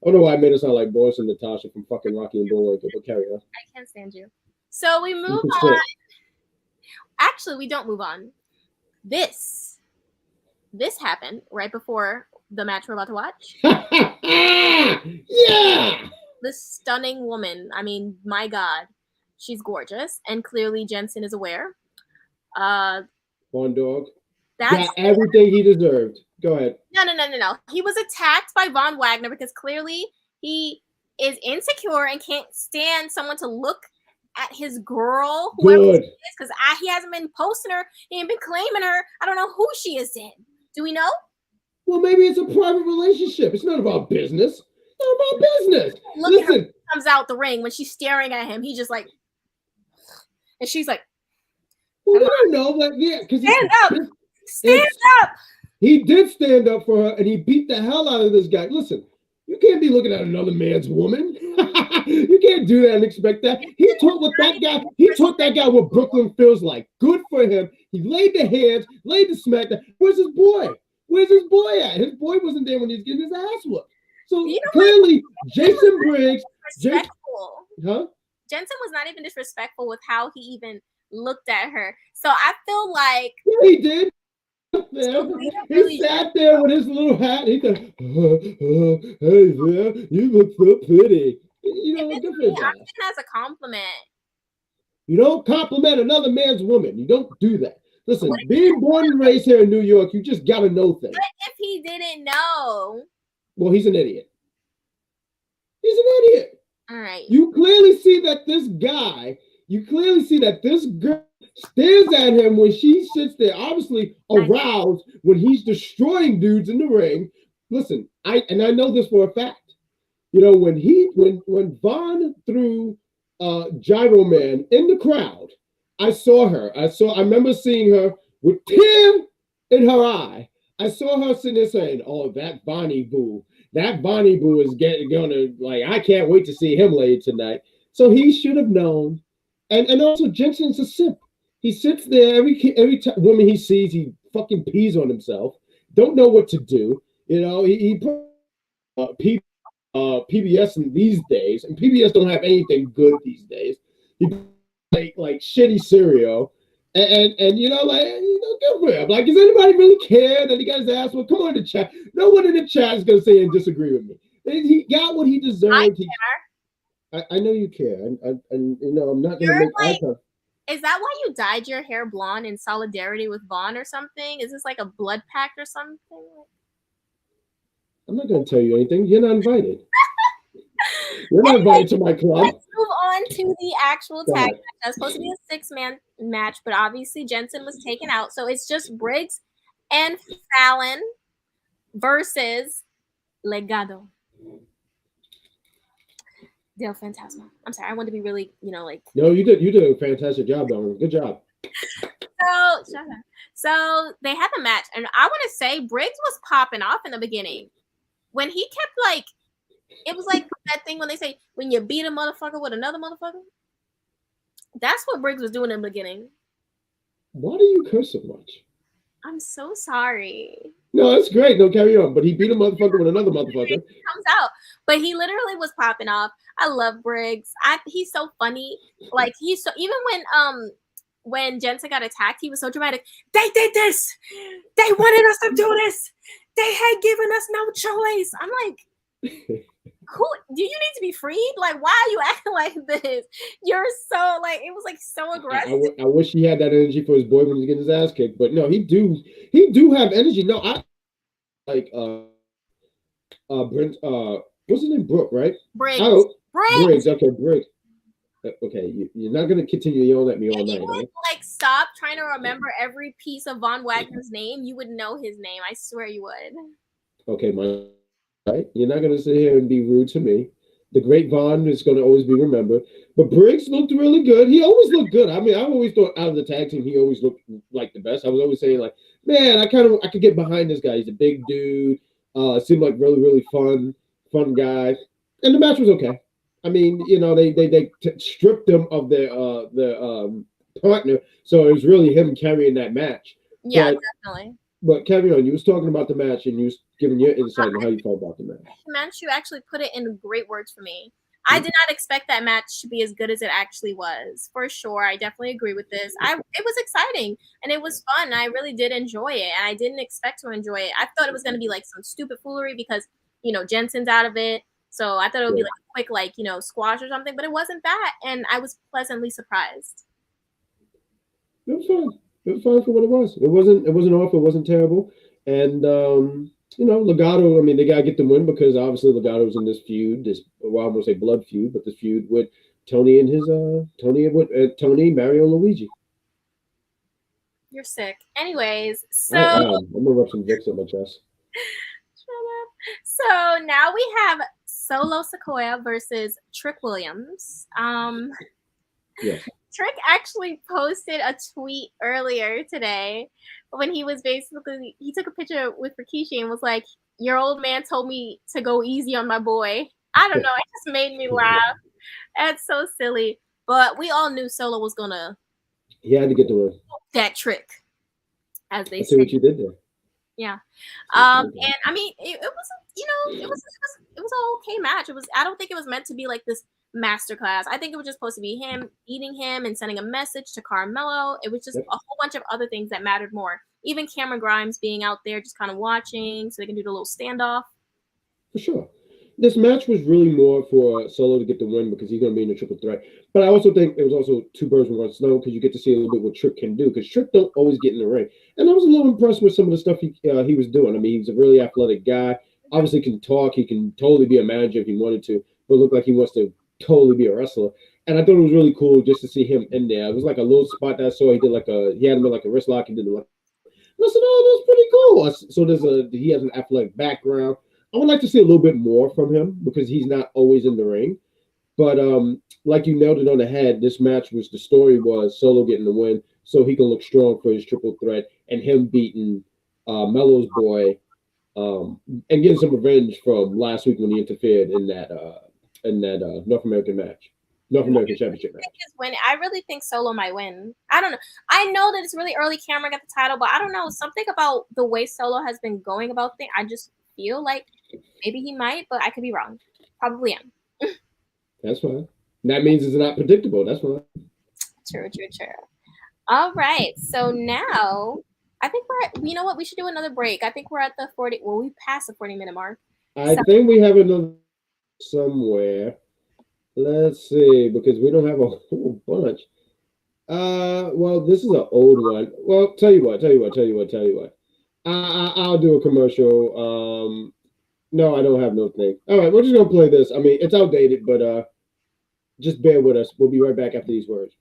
don't know why I made it sound like Boris and Natasha from fucking Rocky and Bullwinkle, but carry on. I can't stand you. So we move on. Actually, we don't move on. This happened right before the match we're about to watch. Yeah! This stunning woman. I mean, my God. She's gorgeous. And clearly Jensen is aware. Von Dog. That's got everything he deserved. Go ahead. No. He was attacked by Von Wagner because clearly he is insecure and can't stand someone to look at his girl, whoever she is, because he hasn't been posting her, he ain't been claiming her. I don't know who she is in. Do we know? Well, maybe it's a private relationship. It's not about business. It's not about business. Listen, at her, comes out the ring when she's staring at him. He just like, and she's like, well, we don't know, like, yeah, because stand up. He did stand up for her, and he beat the hell out of this guy. Listen, you can't be looking at another man's woman. You can't do that and expect that. He taught that guy what Brooklyn feels like. Good for him. He laid the hands, laid the smackdown. Where's his boy? Where's his boy at? His boy wasn't there when he was getting his ass whooped. So clearly, Jason Briggs. Jensen was not even disrespectful with how he even looked at her. So I feel like he did. He sat there with his little hat. He said, "Hey there, you look so pretty." As a compliment. You don't compliment another man's woman. You don't do that. Listen, being born and raised here in New York, you just gotta know things. What if he didn't know? Well, he's an idiot. He's an idiot. All right. You clearly see that this girl stares at him when she sits there, obviously aroused when he's destroying dudes in the ring. Listen, I know this for a fact. When Von threw Gyro Man in the crowd, I saw her. I remember seeing her with tear in her eye. I saw her sitting there saying, "Oh, that Bonnie Boo. That Bonnie Boo is gonna like. I can't wait to see him later tonight." So he should have known. And also Jensen's a simp. He sits there every woman he sees, he fucking pees on himself. Don't know what to do. He PBS in these days, and PBS don't have anything good these days. He like shitty cereal, and good for him. Like, does anybody really care that he got his ass? Well, come on in the chat. No one in the chat is gonna say and disagree with me. He got what he deserved. I know you care, and I'm not gonna make eye contact. Is that why you dyed your hair blonde in solidarity with Vaughn or something? Is this like a blood pact or something? I'm not going to tell you anything. You're not invited. You're not invited to my club. Let's move on to the actual tag match. That was supposed to be a 6-man match, but obviously Jensen was taken out. So it's just Briggs and Fallon versus Legado. Del Fantasma. I'm sorry, I want to be really, like. No, you did a fantastic job, though. Good job. So they had the match, and I want to say Briggs was popping off in the beginning when he kept like It was like that thing when they say, when you beat a motherfucker with another motherfucker. That's what Briggs was doing in the beginning. Why do you curse so much? I'm so sorry. No, that's great. No, carry on. But he beat a motherfucker with another motherfucker. Comes out, but he literally was popping off. I love Briggs. He's so funny. Like he's so, even when Jensen got attacked, he was so dramatic. They did this. They wanted us to do this. They had given us no choice. I'm like, who do you need to be freed? Like, why are you acting like this? You're so like, it was like so aggressive. I wish he had that energy for his boy when he's getting his ass kicked. But no, he do have energy. No, I like Brent, what's his name? Brooke, right? Briggs. Briggs. Okay, Briggs. Okay, you're not gonna continue yelling at me all night, right? Like, stop trying to remember every piece of Von Wagner's name. You would know his name. I swear you would. Okay, right? You're not gonna sit here and be rude to me. The great Von is gonna always be remembered. But Briggs looked really good. He always looked good. I mean, I always thought out of the tag team, he always looked like the best. I was always saying, like, man, I could get behind this guy. He's a big dude. Seemed like really, really fun guy. And the match was okay. I mean, you know, they stripped them of their partner, so it was really him carrying that match. Yeah, definitely. But carry on. You was talking about the match, and you was giving your insight on how you felt about the match. Manchu actually put it in great words for me. I did not expect that match to be as good as it actually was. For sure, I definitely agree with this. It was exciting and it was fun. I really did enjoy it, and I didn't expect to enjoy it. I thought it was going to be like some stupid foolery because, you know, Jensen's out of it. So I thought it would be like a quick, like, you know, squash or something, but it wasn't that, and I was pleasantly surprised. It was fine. It was fine for what it was. It wasn't awful. It wasn't terrible. And you know, Legato. I mean, they gotta get the win because obviously Legato's in this feud. I'm gonna say blood feud, but this feud with Tony and his Tony, Mario, and Luigi. You're sick. Anyways, so I'm gonna rub some Vicks on my chest. So now we have Solo Sikoa versus Trick Williams. Yes. Trick actually posted a tweet earlier today when he took a picture with Rikishi and was like, "Your old man told me to go easy on my boy." I don't know. It just made me laugh. That's so silly. But we all knew Solo was gonna. He had to get the win. That trick, as they say. See what you did there. Yeah. And I mean, it was, you know, it was an okay match. I don't think it was meant to be like this masterclass. I think it was just supposed to be him eating him and sending a message to Carmelo. It was just a whole bunch of other things that mattered more. Even Cameron Grimes being out there just kind of watching so they can do the little standoff. For sure. This match was really more for Solo to get the win because he's going to be in a triple threat. But I also think it was also two birds with one stone because you get to see a little bit what Trick can do because Trick don't always get in the ring. And I was a little impressed with some of the stuff he was doing. I mean, he's a really athletic guy. Obviously can talk. He can totally be a manager if he wanted to, but looked like he wants to totally be a wrestler. And I thought it was really cool just to see him in there. It was like a little spot that I saw. He had him in like a wrist lock. He did like. And I said, "Oh, that's pretty cool." So he has an athletic background. I would like to see a little bit more from him because he's not always in the ring. But like you nailed it on the head, this match the story was Solo getting the win so he can look strong for his triple threat and him beating Melo's boy and getting some revenge from last week when he interfered in that North American Championship match. I really think Solo might win. I don't know. I know that it's really early. Cameron got the title, but I don't know. Something about the way Solo has been going about things. I just feel like maybe he might, but I could be wrong. Probably am. That's fine. That means it's not predictable. That's fine. True. All right. So now I think you know what? We should do another break. I think we're at the 40. Well, we passed the 40-minute mark. I think we have another somewhere. Let's see, because we don't have a whole bunch. Well, this is an old one. Well, tell you what. I'll do a commercial. No, I don't have no thing. All right, we're just gonna play this. I mean, it's outdated, but just bear with us. We'll be right back after these words.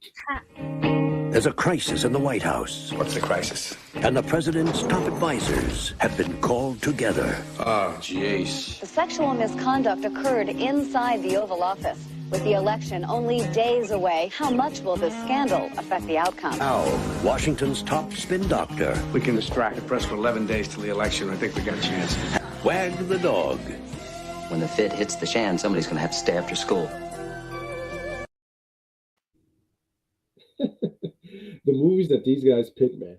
There's a crisis in the White House. What's the crisis? And the president's top advisors have been called together. Oh, jeez. The sexual misconduct occurred inside the Oval Office. With the election only days away, how much will this scandal affect the outcome? Now, Washington's top spin doctor. We can distract the press for 11 days till the election. I think we got a chance. Wag the dog. When the fit hits the shan, somebody's going to have to stay after school. The movies that these guys pick, man.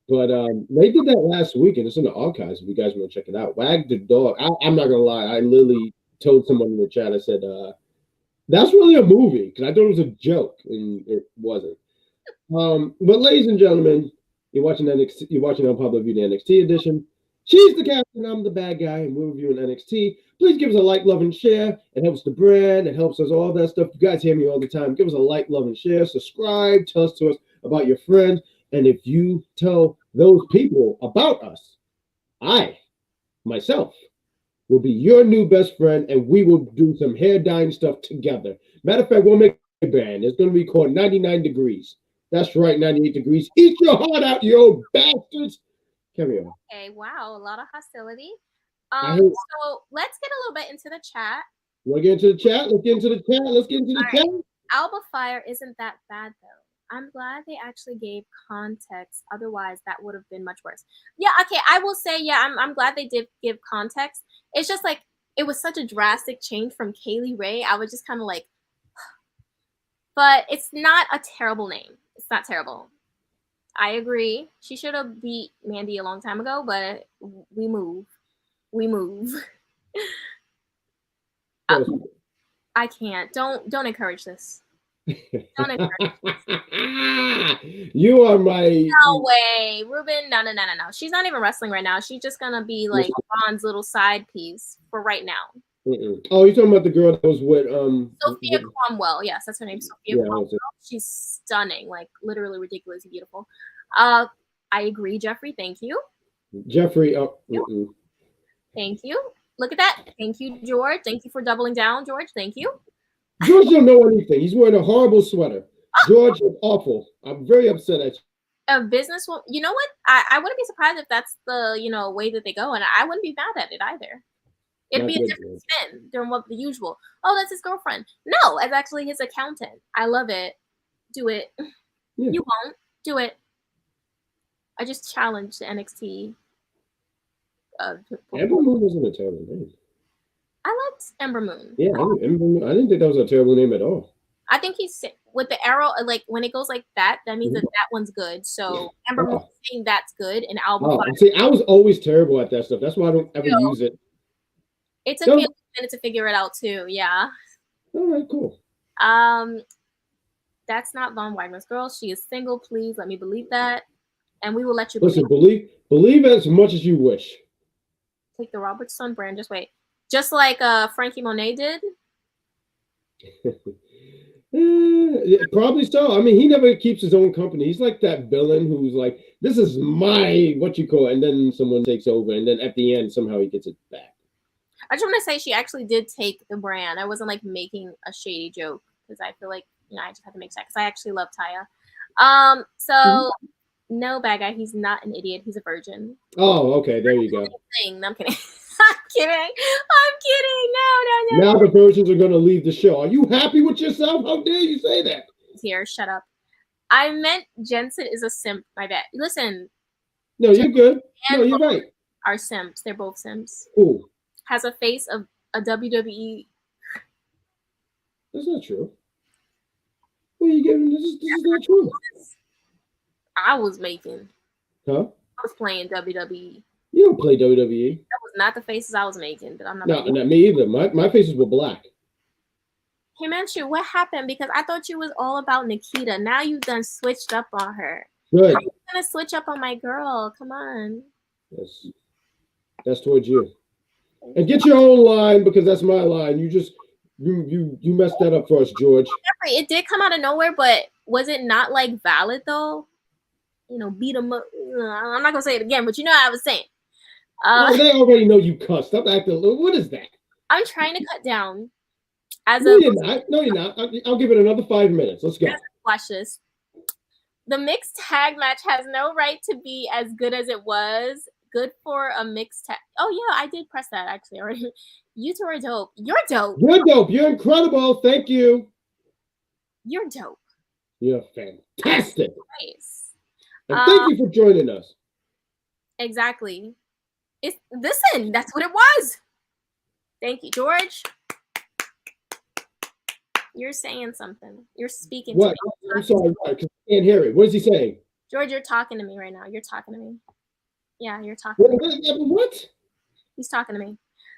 But they did that last week, and it's in the archives if you guys want to check it out. Wag the Dog. I'm not going to lie. I literally told someone in the chat, I said, that's really a movie, because I thought it was a joke, and it wasn't. But ladies and gentlemen, you're watching NXT, you're watching Unpublic View, the NXT edition. She's the captain, I'm the bad guy, and we're reviewing NXT. Please give us a like, love, and share. It helps the brand. It helps us, all that stuff. You guys hear me all the time. Give us a like, love, and share. Subscribe. Tell us about your friends. And if you tell those people about us, I, myself, will be your new best friend, and we will do some hair dyeing stuff together. Matter of fact, we'll make a band. It's going to be called 99 Degrees. That's right, 98 Degrees. Eat your heart out, you old bastards. Carry on. Okay, wow, a lot of hostility. So let's get a little bit into the chat. Want to get into the chat? Let's get into the chat. Let's get into the chat. Alba Fire isn't that bad, though. I'm glad they actually gave context. Otherwise, that would have been much worse. Yeah, okay, I will say, yeah, I'm glad they did give context. It's just like, it was such a drastic change from Kaylee Ray. I was just kind of like, but it's not a terrible name. It's not terrible. I agree. She should have beat Mandy a long time ago, but we move. We move. I can't. Don't encourage this. Don't encourage this. You are my... No way. Ruben, no. She's not even wrestling right now. She's just going to be like Ron's little side piece for right now. Oh, you're talking about the girl that was with... Sophia Cromwell. Yes, that's her name. Sophia Cromwell. She's stunning. Like, literally ridiculously beautiful. I agree, Jeffrey. Thank you. Jeffrey. Thank you. Look at that. Thank you, George. Thank you for doubling down, George. Thank you. George don't know anything. He's wearing a horrible sweater. George is awful. I'm very upset at you. A business, you know what? I wouldn't be surprised if that's the way that they go, and I wouldn't be mad at it either. It'd be a different spin than what the usual. Oh, that's his girlfriend. No, it's actually his accountant. I love it. Do it. Yeah. You won't. Do it. I just challenged the NXT. Ember Moon wasn't a terrible name. I liked Ember Moon. Yeah, Ember Moon. I didn't think that was a terrible name at all. I think he's with the arrow, like when it goes like that, that means that one's good. So Ember Moon saying that's good, and Alba. See, I was always terrible at that stuff. That's why I don't ever use it. It took me a minute to figure it out too. Yeah. All right, cool. That's not Von Wagner's girl. She is single. Please let me believe that, and we will let you. Listen, believe as much as you wish. Take the Robertson brand. Just wait. Just like Frankie Monet did. Probably so. I mean, he never keeps his own company. He's like that villain who's like, this is my and then someone takes over, and then at the end somehow he gets it back. I just want to say she actually did take the brand. I wasn't like making a shady joke because I feel like I just had to make that because I actually love Taya. So no, bad guy. He's not an idiot. He's a virgin. Oh, okay. There you go. No, I'm kidding. I'm kidding. No. Now the virgins are going to leave the show. Are you happy with yourself? How dare you say that? Here, shut up. I meant Jensen is a simp. My bad. Listen. No, you're good. No, you're right. Are simps. They're both simps. Ooh. Has a face of a WWE. That's not true. What are you giving? This is not true. I was making. Huh? I was playing WWE. You don't play WWE. That was not the faces I was making, but I'm not. No, not me either. My faces were black. Hey, Manchu, what happened? Because I thought you was all about Nittita. Now you've done switched up on her. Good. How are you gonna switch up on my girl? Come on. That's towards you. And get your own line because that's my line. You messed that up for us, George. It did come out of nowhere, but was it not like valid though? Beat them up. I'm not gonna say it again, but you know what I was saying. They already know you cussed. Stop acting. What is that? I'm trying to cut down. No, you're not. I'll give it another 5 minutes. Let's go. Watch this. The mixed tag match has no right to be as good as it was. Good for a mixed tag. Oh yeah, I did press that actually already. You two are dope. You're dope. You're dope. You're incredible. Thank you. You're dope. You're fantastic. Nice. And thank you for joining us. Exactly. Listen, that's what it was. Thank you, George. You're saying something. You're speaking What? to me. I'm sorry, because I can't hear it. What is he saying? George, you're talking to me right now. You're talking to me. Yeah, you're talking to me. What? He's talking to me.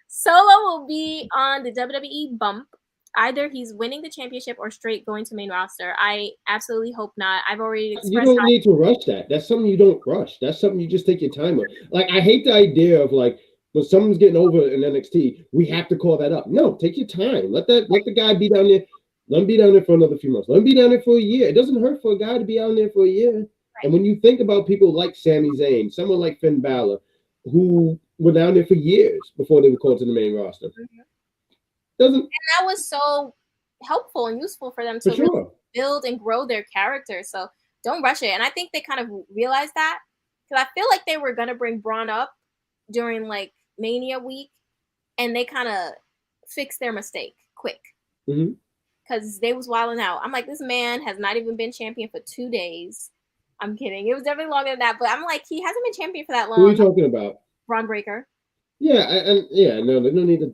Solo will be on the WWE bump. Either he's winning the championship or straight going to main roster. I absolutely hope not. I've already expressed. You don't need to rush that. That's something you don't rush. That's something you just take your time with. Like, I hate the idea of like when someone's getting over in NXT, we have to call that up. No, take your time. Let the guy be down there. Let him be down there for another few months. Let him be down there for a year. It doesn't hurt for a guy to be out there for a year. Right. And when you think about people like Sami Zayn, someone like Finn Balor, who were down there for years before they were called to the main roster. Mm-hmm. And that was so helpful and useful for them to really build and grow their character. So don't rush it. And I think they kind of realized that, because I feel like they were gonna bring Braun up during like Mania week, and they kind of fixed their mistake quick. Because they was wilding out. I'm like, this man has not even been champion for 2 days. I'm kidding. It was definitely longer than that, but I'm like, he hasn't been champion for that long. Who are you talking about? Braun Breaker. Yeah, no need to.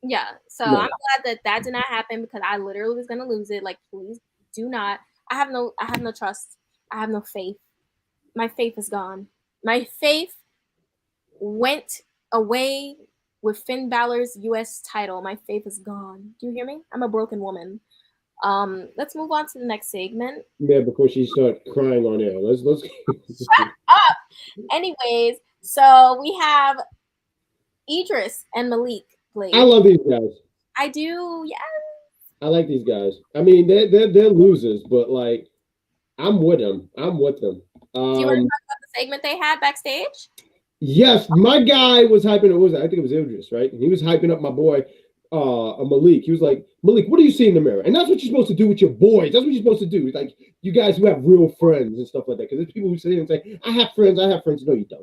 Yeah, so no. I'm glad that did not happen, because I literally was gonna lose it. Like, please do not. I have no trust. I have no faith. My faith is gone. My faith went away with Finn Balor's U.S. title. My faith is gone. Do you hear me? I'm a broken woman. Let's move on to the next segment. Yeah, before she starts crying on air. Let's shut up. Anyways, so we have Idris and Malik. I love these guys. I do, yes. I like these guys. I mean, they're losers, but like, I'm with them. Do you want to talk about the segment they had backstage? Yes, my guy was hyping. I think it was Idris, right? And he was hyping up my boy, Malik. He was like, Malik, what do you see in the mirror? And that's what you're supposed to do with your boys. That's what you're supposed to do. Like, you guys who have real friends and stuff like that. Because there's people who sit here and say, I have friends. No, you don't.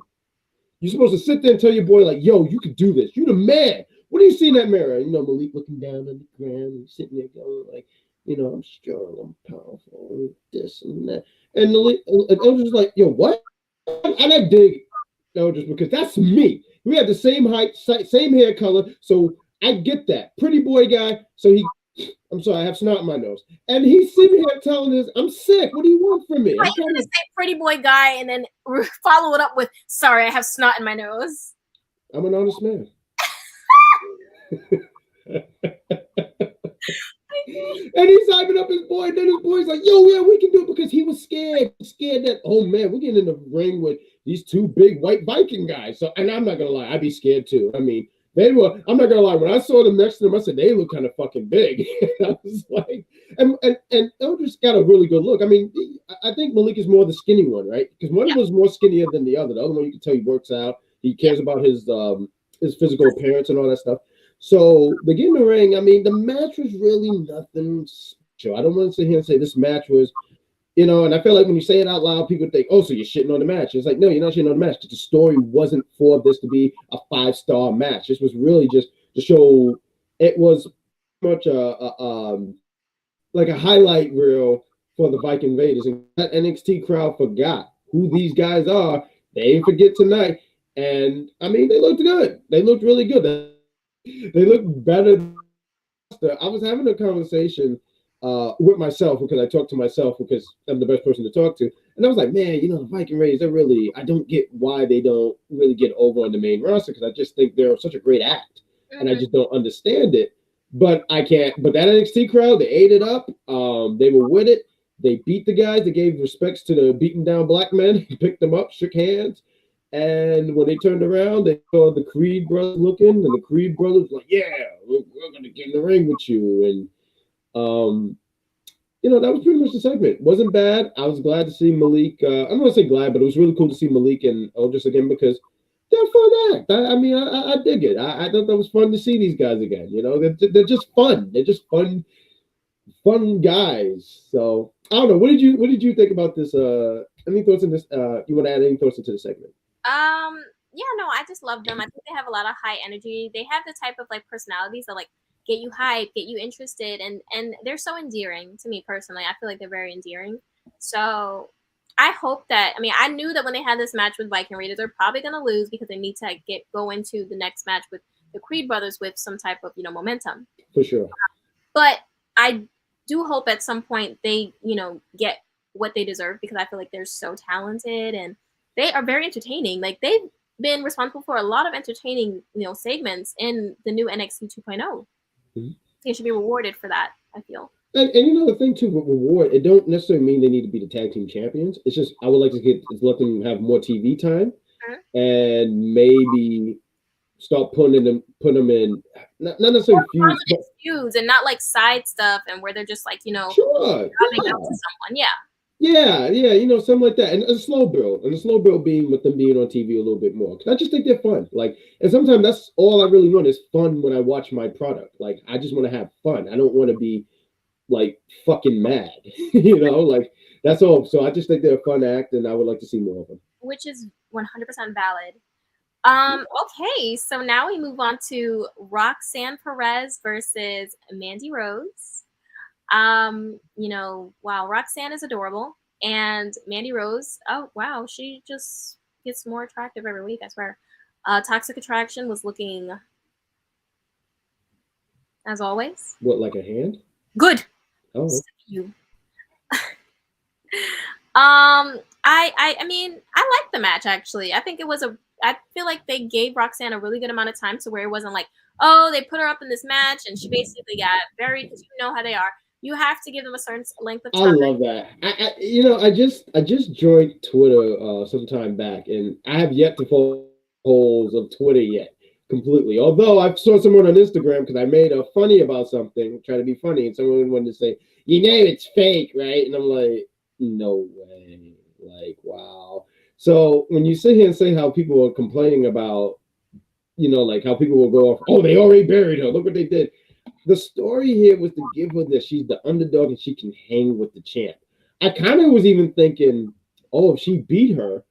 You're supposed to sit there and tell your boy, like, yo, you can do this. You're the man. What do you see in that mirror? You know, Malik looking down on the ground and sitting there going, like, you know, I'm strong, I'm powerful, this and that. And Eldridge was like, yo, what? And I dig Eldridge because that's me. We have the same height, same hair color, so I get that. Pretty boy guy, so I'm sorry, I have snot in my nose. And he's sitting here telling us, I'm sick. What do you want from me? I'm going to say pretty boy guy and then follow it up with, sorry, I have snot in my nose. I'm an honest man. And he's hyping up his boy. And then his boy's like, yo, yeah, we can do it, because he was scared. Scared that, oh man, we're getting in the ring with these two big white Viking guys. So, and I'm not gonna lie, I'd be scared too. I mean, I'm not gonna lie, when I saw them next to them, I said they look kind of fucking big. I was like, and Eldridge got a really good look. I mean, I think Malik is more the skinny one, right? Because one of them was more skinnier than the other. The other one, you can tell he works out. He cares about his physical appearance and all that stuff. So they get in the ring. I mean, the match was really nothing special. I don't want to sit here and say this match was, you know, and I feel like when you say it out loud, people think, oh, so you're shitting on the match. It's like, no, you're not shitting on the match, because the story wasn't for this to be a 5-star match. This was really just to show it was much like a highlight reel for the Viking Invaders. And that NXT crowd forgot who these guys are. They ain't forget tonight. And I mean, they looked good. They looked really good. They look better. I was having a conversation with myself, because I talk to myself because I'm the best person to talk to. And I was like, man, you know, the Viking Raiders, I don't get why they don't really get over on the main roster, because I just think they're such a great act. And I just don't understand it. But that NXT crowd, they ate it up. They were with it. They beat the guys. They gave respects to the beaten down black men. Picked them up, shook hands. And when they turned around, they saw the Creed brothers looking, and the Creed brothers were like, yeah, we're going to get in the ring with you. And, you know, that was pretty much the segment. Wasn't bad. I was glad to see Malik. I'm not going to say glad, but it was really cool to see Malik and Eldridge again, because they're a fun act. I dig it. I thought that was fun to see these guys again. You know, they're just fun. They're just fun guys. So, I don't know. What did you think about this? Any thoughts on this? You want to add any thoughts into the segment? Yeah, no, I just love them. I think they have a lot of high energy. They have the type of like personalities that like get you hyped, get you interested, and they're so endearing to me personally. I feel like they're very endearing. So I hope that, I mean, I knew that when they had this match with Viking Raiders, they're probably gonna lose, because they need to go into the next match with the Creed brothers with some type of, momentum. For sure. But I do hope at some point they, get what they deserve, because I feel like they're so talented and they are very entertaining. Like, they've been responsible for a lot of entertaining, segments in the new NXT 2.0. Mm-hmm. They should be rewarded for that, I feel. And the thing too with reward, it don't necessarily mean they need to be the tag team champions. It's just I would like to let them have more TV time, and maybe start putting them in not necessarily feuds and not like side stuff, and where they're just like sure, out to someone, yeah, something like that, and a slow build being with them being on TV a little bit more, because I just think they're fun. Like, and sometimes that's all I really want is fun when I watch my product. Like, I just want to have fun. I don't want to be like fucking mad, like that's all. So I just think they're a fun act, and I would like to see more of them. Which is 100% valid. Okay, so now we move on to Roxanne Perez versus Mandy Rose. Wow, Roxanne is adorable, and Mandy Rose, oh wow, she just gets more attractive every week, I swear. Toxic Attraction was looking, as always. What, like a hand? Good. Oh. You. I mean, I like the match, actually. I think I feel like they gave Roxanne a really good amount of time, to where it wasn't like, oh, they put her up in this match and she basically got buried, because you know how they are. You have to give them a certain length of time. I love that. I just joined Twitter some time back, and I have yet to follow polls of Twitter yet completely. Although I saw someone on Instagram, because I made a funny about something, trying to be funny, and someone wanted to say, it's fake, right? And I'm like, no way. Like, wow. So when you sit here and say how people are complaining about, like how people will go off, oh, they already buried her, look what they did. The story here was to give her that she's the underdog and she can hang with the champ. I kind of was even thinking, oh, if she beat her,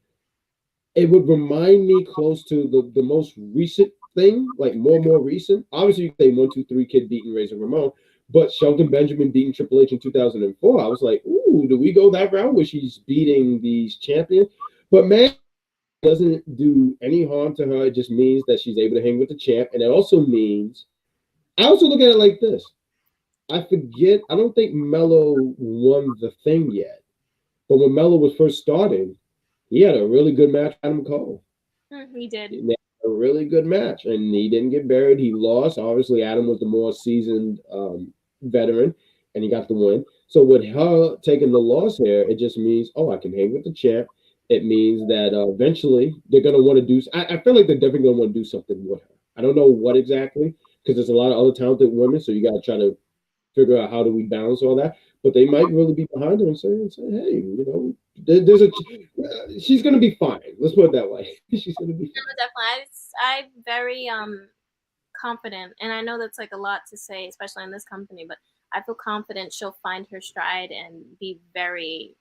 it would remind me close to the most recent thing, like more recent. Obviously, you say 1, 2, 3 Kid beating Razor Ramon, but Shelton Benjamin beating Triple H in 2004. I was like, ooh, do we go that route where she's beating these champions? But man, it doesn't do any harm to her. It just means that she's able to hang with the champ, and it also means. I also look at it like this. I don't think Mello won the thing yet. But when Mello was first starting, he had a really good match with Adam Cole. He did. He had a really good match, and he didn't get buried. He lost. Obviously, Adam was the more seasoned veteran, and he got the win. So with her taking the loss here, it just means, I can hang with the champ. It means that eventually they're going to want to do – I feel like they're definitely going to want to do something with her. I don't know what exactly, because there's a lot of other talented women, so you got to try to figure out how do we balance all that. But they might really be behind her and say, hey, she's going to be fine. Let's put it that way. She's going to be fine. Definitely. I'm very confident, and I know that's like a lot to say, especially in this company, but I feel confident she'll find her stride and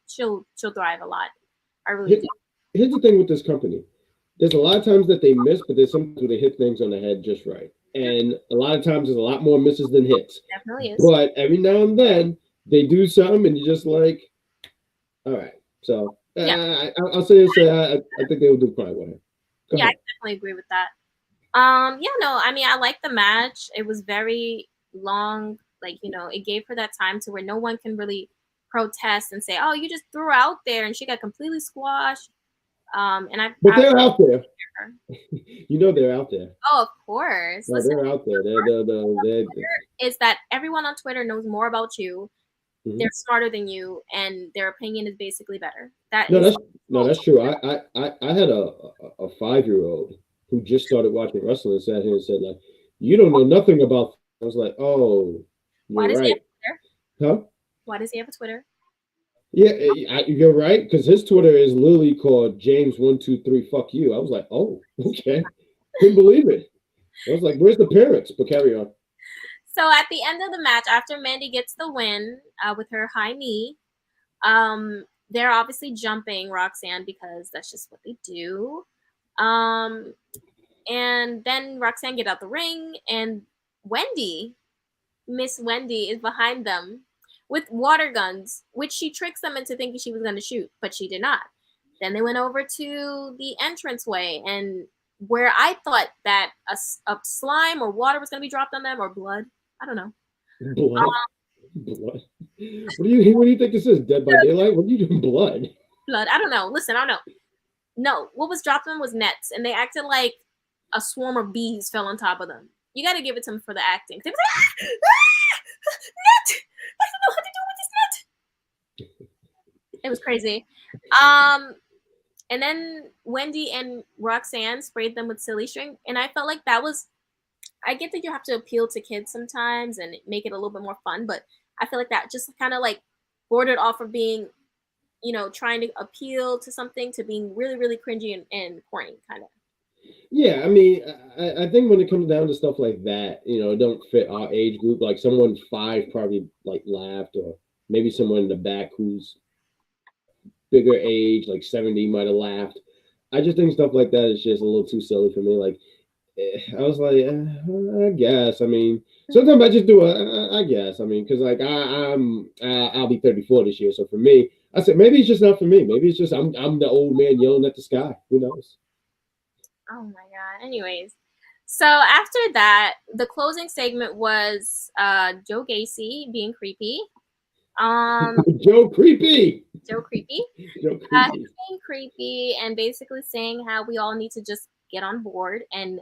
she'll thrive a lot. I really do. Here's the thing with this company. There's a lot of times that they miss, but there's sometimes where they hit things on the head just right. And a lot of times there's a lot more misses than hits. Definitely is. But every now and then they do something and you're just like, all right. So I'll say I think they will do fine with it. Yeah, I definitely agree with that. I mean, I like the match. It was very long. Like, it gave her that time to where no one can really protest and say, oh, you just threw her out there and she got completely squashed. But they're out there. They're out there. Oh, of course. No, they're out there. They're is that everyone on Twitter knows more about you. Mm-hmm. They're smarter than you, and their opinion is basically better. That's true. I had a 5-year-old who just started watching wrestling and sat here and said, like, you don't know nothing about. I was like, oh, why does he have a Twitter? Huh? Why does he have a Twitter? Yeah, you're right, because his Twitter is literally called James123 fuck you. I was like, oh, okay. Couldn't believe it. I was like, where's the parents? But carry on. So at the end of the match, after Mandy gets the win with her high knee, they're obviously jumping Roxanne because that's just what they do. And then Roxanne get out the ring, and Miss Wendy, is behind them with water guns, which she tricks them into thinking she was going to shoot, but she did not. Then they went over to the entranceway, and where I thought that a slime or water was going to be dropped on them, or blood. I don't know. Blood. Blood. What do you think this is? Dead by Daylight? What are you doing? Blood. Blood. I don't know. Listen, I don't know. No, what was dropped on them was nets, and they acted like a swarm of bees fell on top of them. You got to give it to them for the acting. They was like, net! I don't know how to do with this net. It was crazy. And then Wendy and Roxanne sprayed them with silly string, and I felt like that was. I get that you have to appeal to kids sometimes and make it a little bit more fun, but I feel like that just kind of like bordered off of being, trying to appeal to something to being really, really cringy and corny, kind of. Yeah, I mean, I think when it comes down to stuff like that, it don't fit our age group. Like someone 5 probably like laughed, or maybe someone in the back who's bigger age, like 70, might have laughed. I just think stuff like that is just a little too silly for me. Like, I was like, I guess. I mean, sometimes I just do I guess. I mean, because like I'll be 34 this year, so for me, I said maybe it's just not for me. Maybe it's just I'm the old man yelling at the sky. Who knows? Oh my god. Anyways, so after that, the closing segment was Joe Gacy being creepy. Joe Creepy. Joe Creepy. Joe Creepy. Being creepy and basically saying how we all need to just get on board and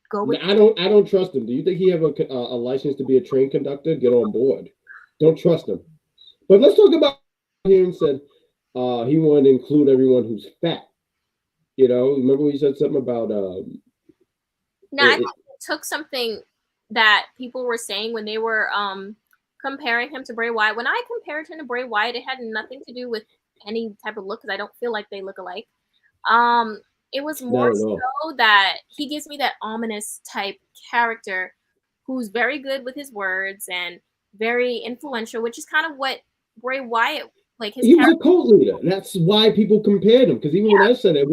go with. I don't trust him. Do you think he have a license to be a train conductor? Get on board. Don't trust him. But let's talk about here and said he wanted to include everyone who's fat. Remember when he said something about I think it took something that people were saying when they were comparing him to Bray Wyatt. When I compared him to Bray Wyatt, it had nothing to do with any type of look, because I don't feel like they look alike. It was more so that he gives me that ominous type character who's very good with his words and very influential, which is kind of what Bray Wyatt, like his he was a cult leader. That's why people compared him. Because even when I said it,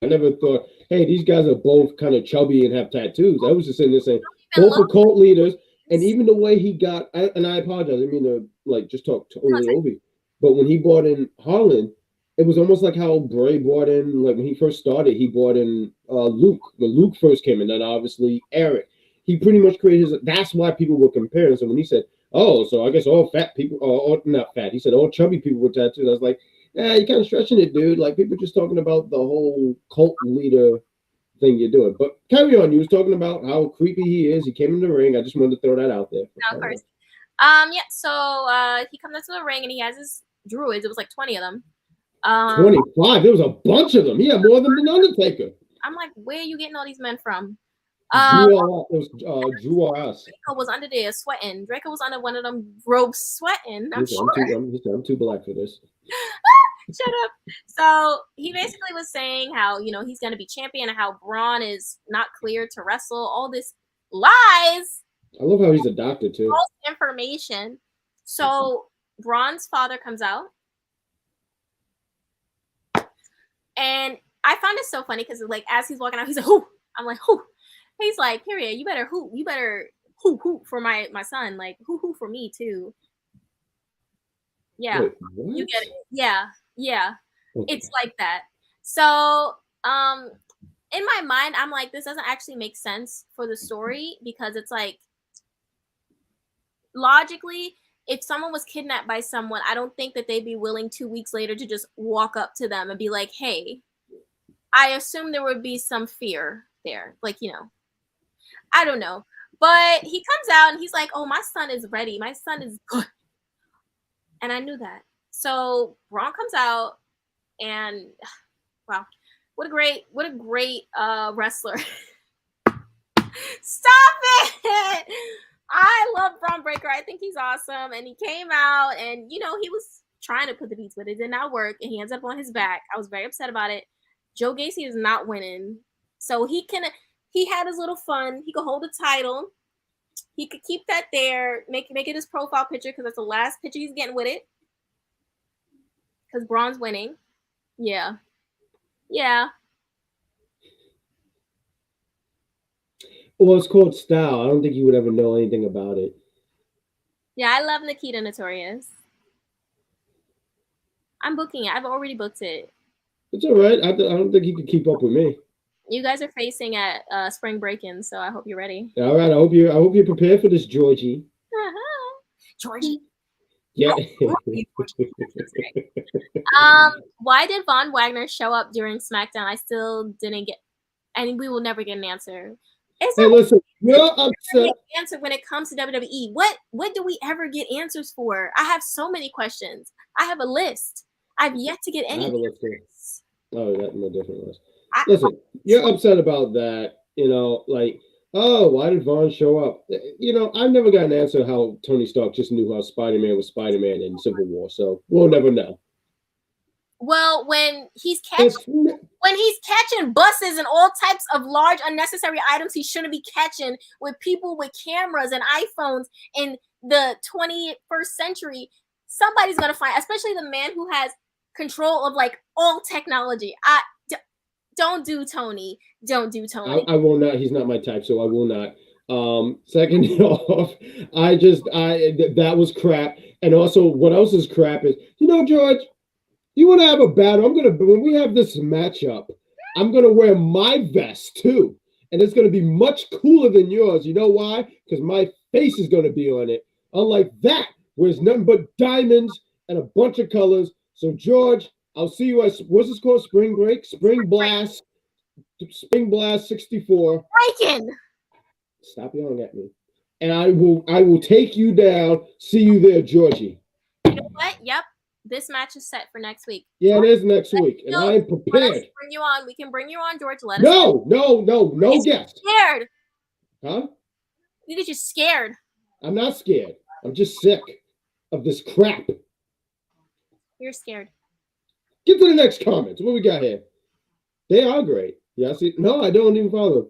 I never thought, hey, these guys are both kind of chubby and have tattoos. I was just sitting there saying, both are cult leaders. And even the way he got, and I apologize, I didn't mean to like just talk totally over. But when he brought in Harlan, it was almost like how Bray brought in, like when he first started, he brought in Luke. When Luke first came in, then obviously Eric. He pretty much created that's why people were comparing. So when he said, oh, so I guess all fat people, or not fat, he said all chubby people with tattoos. I was like, you're kind of stretching it, dude. Like people just talking about the whole cult leader thing you're doing. But carry on. You was talking about how creepy he is. He came in the ring. I just wanted to throw that out there. No, of course. So he comes into the ring and he has his druids. It was like 20 of them. 25. There was a bunch of them. He had more than Undertaker. I'm like, where are you getting all these men from? Drew us. Draco was under there sweating. Draco was under one of them robes sweating. I'm too black for this. Shut up. So he basically was saying how, he's going to be champion and how Braun is not cleared to wrestle. All this lies. I love how he's a doctor too. False information. So Braun's father comes out. And I found it so funny because like as he's walking out, he's like, "Who?" I'm like, "Who?" He's like, "Period. You better hoop. You better hoop for my son. Like hoop for me too." Yeah, wait, you get it. Yeah. Okay. It's like that. So, in my mind, I'm like, this doesn't actually make sense for the story because it's like logically, if someone was kidnapped by someone, I don't think that they'd be willing 2 weeks later to just walk up to them and be like, hey, I assume there would be some fear there. Like, I don't know. But he comes out and he's like, oh, my son is ready. My son is good. And I knew that. So Braun comes out and wow, what a great wrestler. Stop it. I love Braun Breaker. I think he's awesome. And he came out and, he was trying to put the beats, but it did not work. And he ends up on his back. I was very upset about it. Joe Gacy is not winning. So he had his little fun. He could hold the title. He could keep that there, make it his profile picture because that's the last picture he's getting with it. Because Braun's winning. Yeah. Well, it's called style. I don't think you would ever know anything about it. Yeah, I love Nittita Notorious. I'm booking it. I've already booked it. It's all right. I don't think he could keep up with me. You guys are facing at spring break-in, so I hope you're ready. All right, I hope you're prepared for this, Georgie. Georgie. Yeah. Why did Von Wagner show up during SmackDown? I still didn't get, and we will never get an answer. Hey, listen, you're upset. Answer when it comes to WWE. What do we ever get answers for? I have so many questions. I have a list. I've yet to get any. I have a list here. Oh, that's a different list. Listen, you're upset about that. You know, like, oh, why did Vaughn show up? You know, I've never got an answer how Tony Stark just knew how Spider-Man was Spider-Man in Civil War, so we'll never know. Well, when he's catching buses and all types of large unnecessary items he shouldn't be catching with people with cameras and iPhones in the 21st century, somebody's gonna find, especially the man who has control of like all technology. Don't do Tony. Don't do Tony. I will not. He's not my type, so I will not. Second off, that was crap. And also, what else is crap is, you know, George, you want to have a battle? When we have this matchup, I'm gonna wear my vest too, and it's gonna be much cooler than yours. You know why? Because my face is gonna be on it. Unlike that, where it's nothing but diamonds and a bunch of colors. So, George, I'll see you at, what's this called? Spring Break? Spring Blast 64. Breaking. Stop yelling at me. And I will take you down. See you there, Georgie. You know what? Yep. This match is set for next week. Yeah, it is next week. And I am prepared. Let us bring you on. We can bring you on, George. Let us No guest. Scared. Huh? You're just scared. I'm not scared. I'm just sick of this crap. You're scared. Get to the next comments. What we got here? They are great. Yeah, I see. No, I don't even follow them.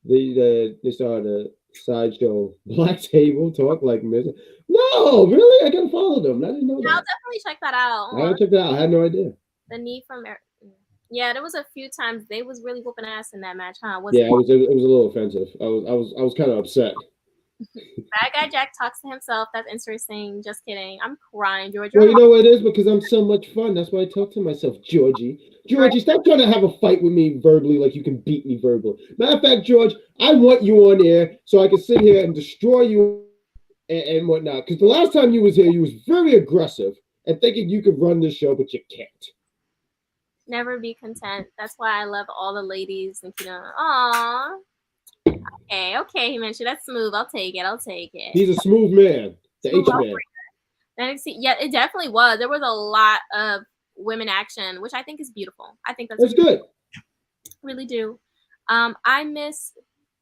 They started a sideshow Black Table Talk like Miss. No, really? I gotta follow them. I didn't know that. I'll definitely check that out. I'll check that out. I had no idea. The knee from yeah, there was a few times they was really whooping ass in that match, huh? Yeah, it was a little offensive. I was kind of upset. Bad Guy Jack talks to himself. That's interesting. Just kidding. I'm crying, George. Well, you know what it is? Because I'm so much fun. That's why I talk to myself, Georgie. Georgie, stop trying to have a fight with me verbally like you can beat me verbally. Matter of fact, George, I want you on air so I can sit here and destroy you and whatnot. Because the last time you was here, you was very aggressive and thinking you could run this show, but you can't. Never be content. That's why I love all the ladies. And you know, aww. Okay, he mentioned that's smooth. I'll take it. He's a smooth man. The H man. NXT, yeah, it definitely was. There was a lot of women action, which I think is beautiful. I think that's good. Really do. I miss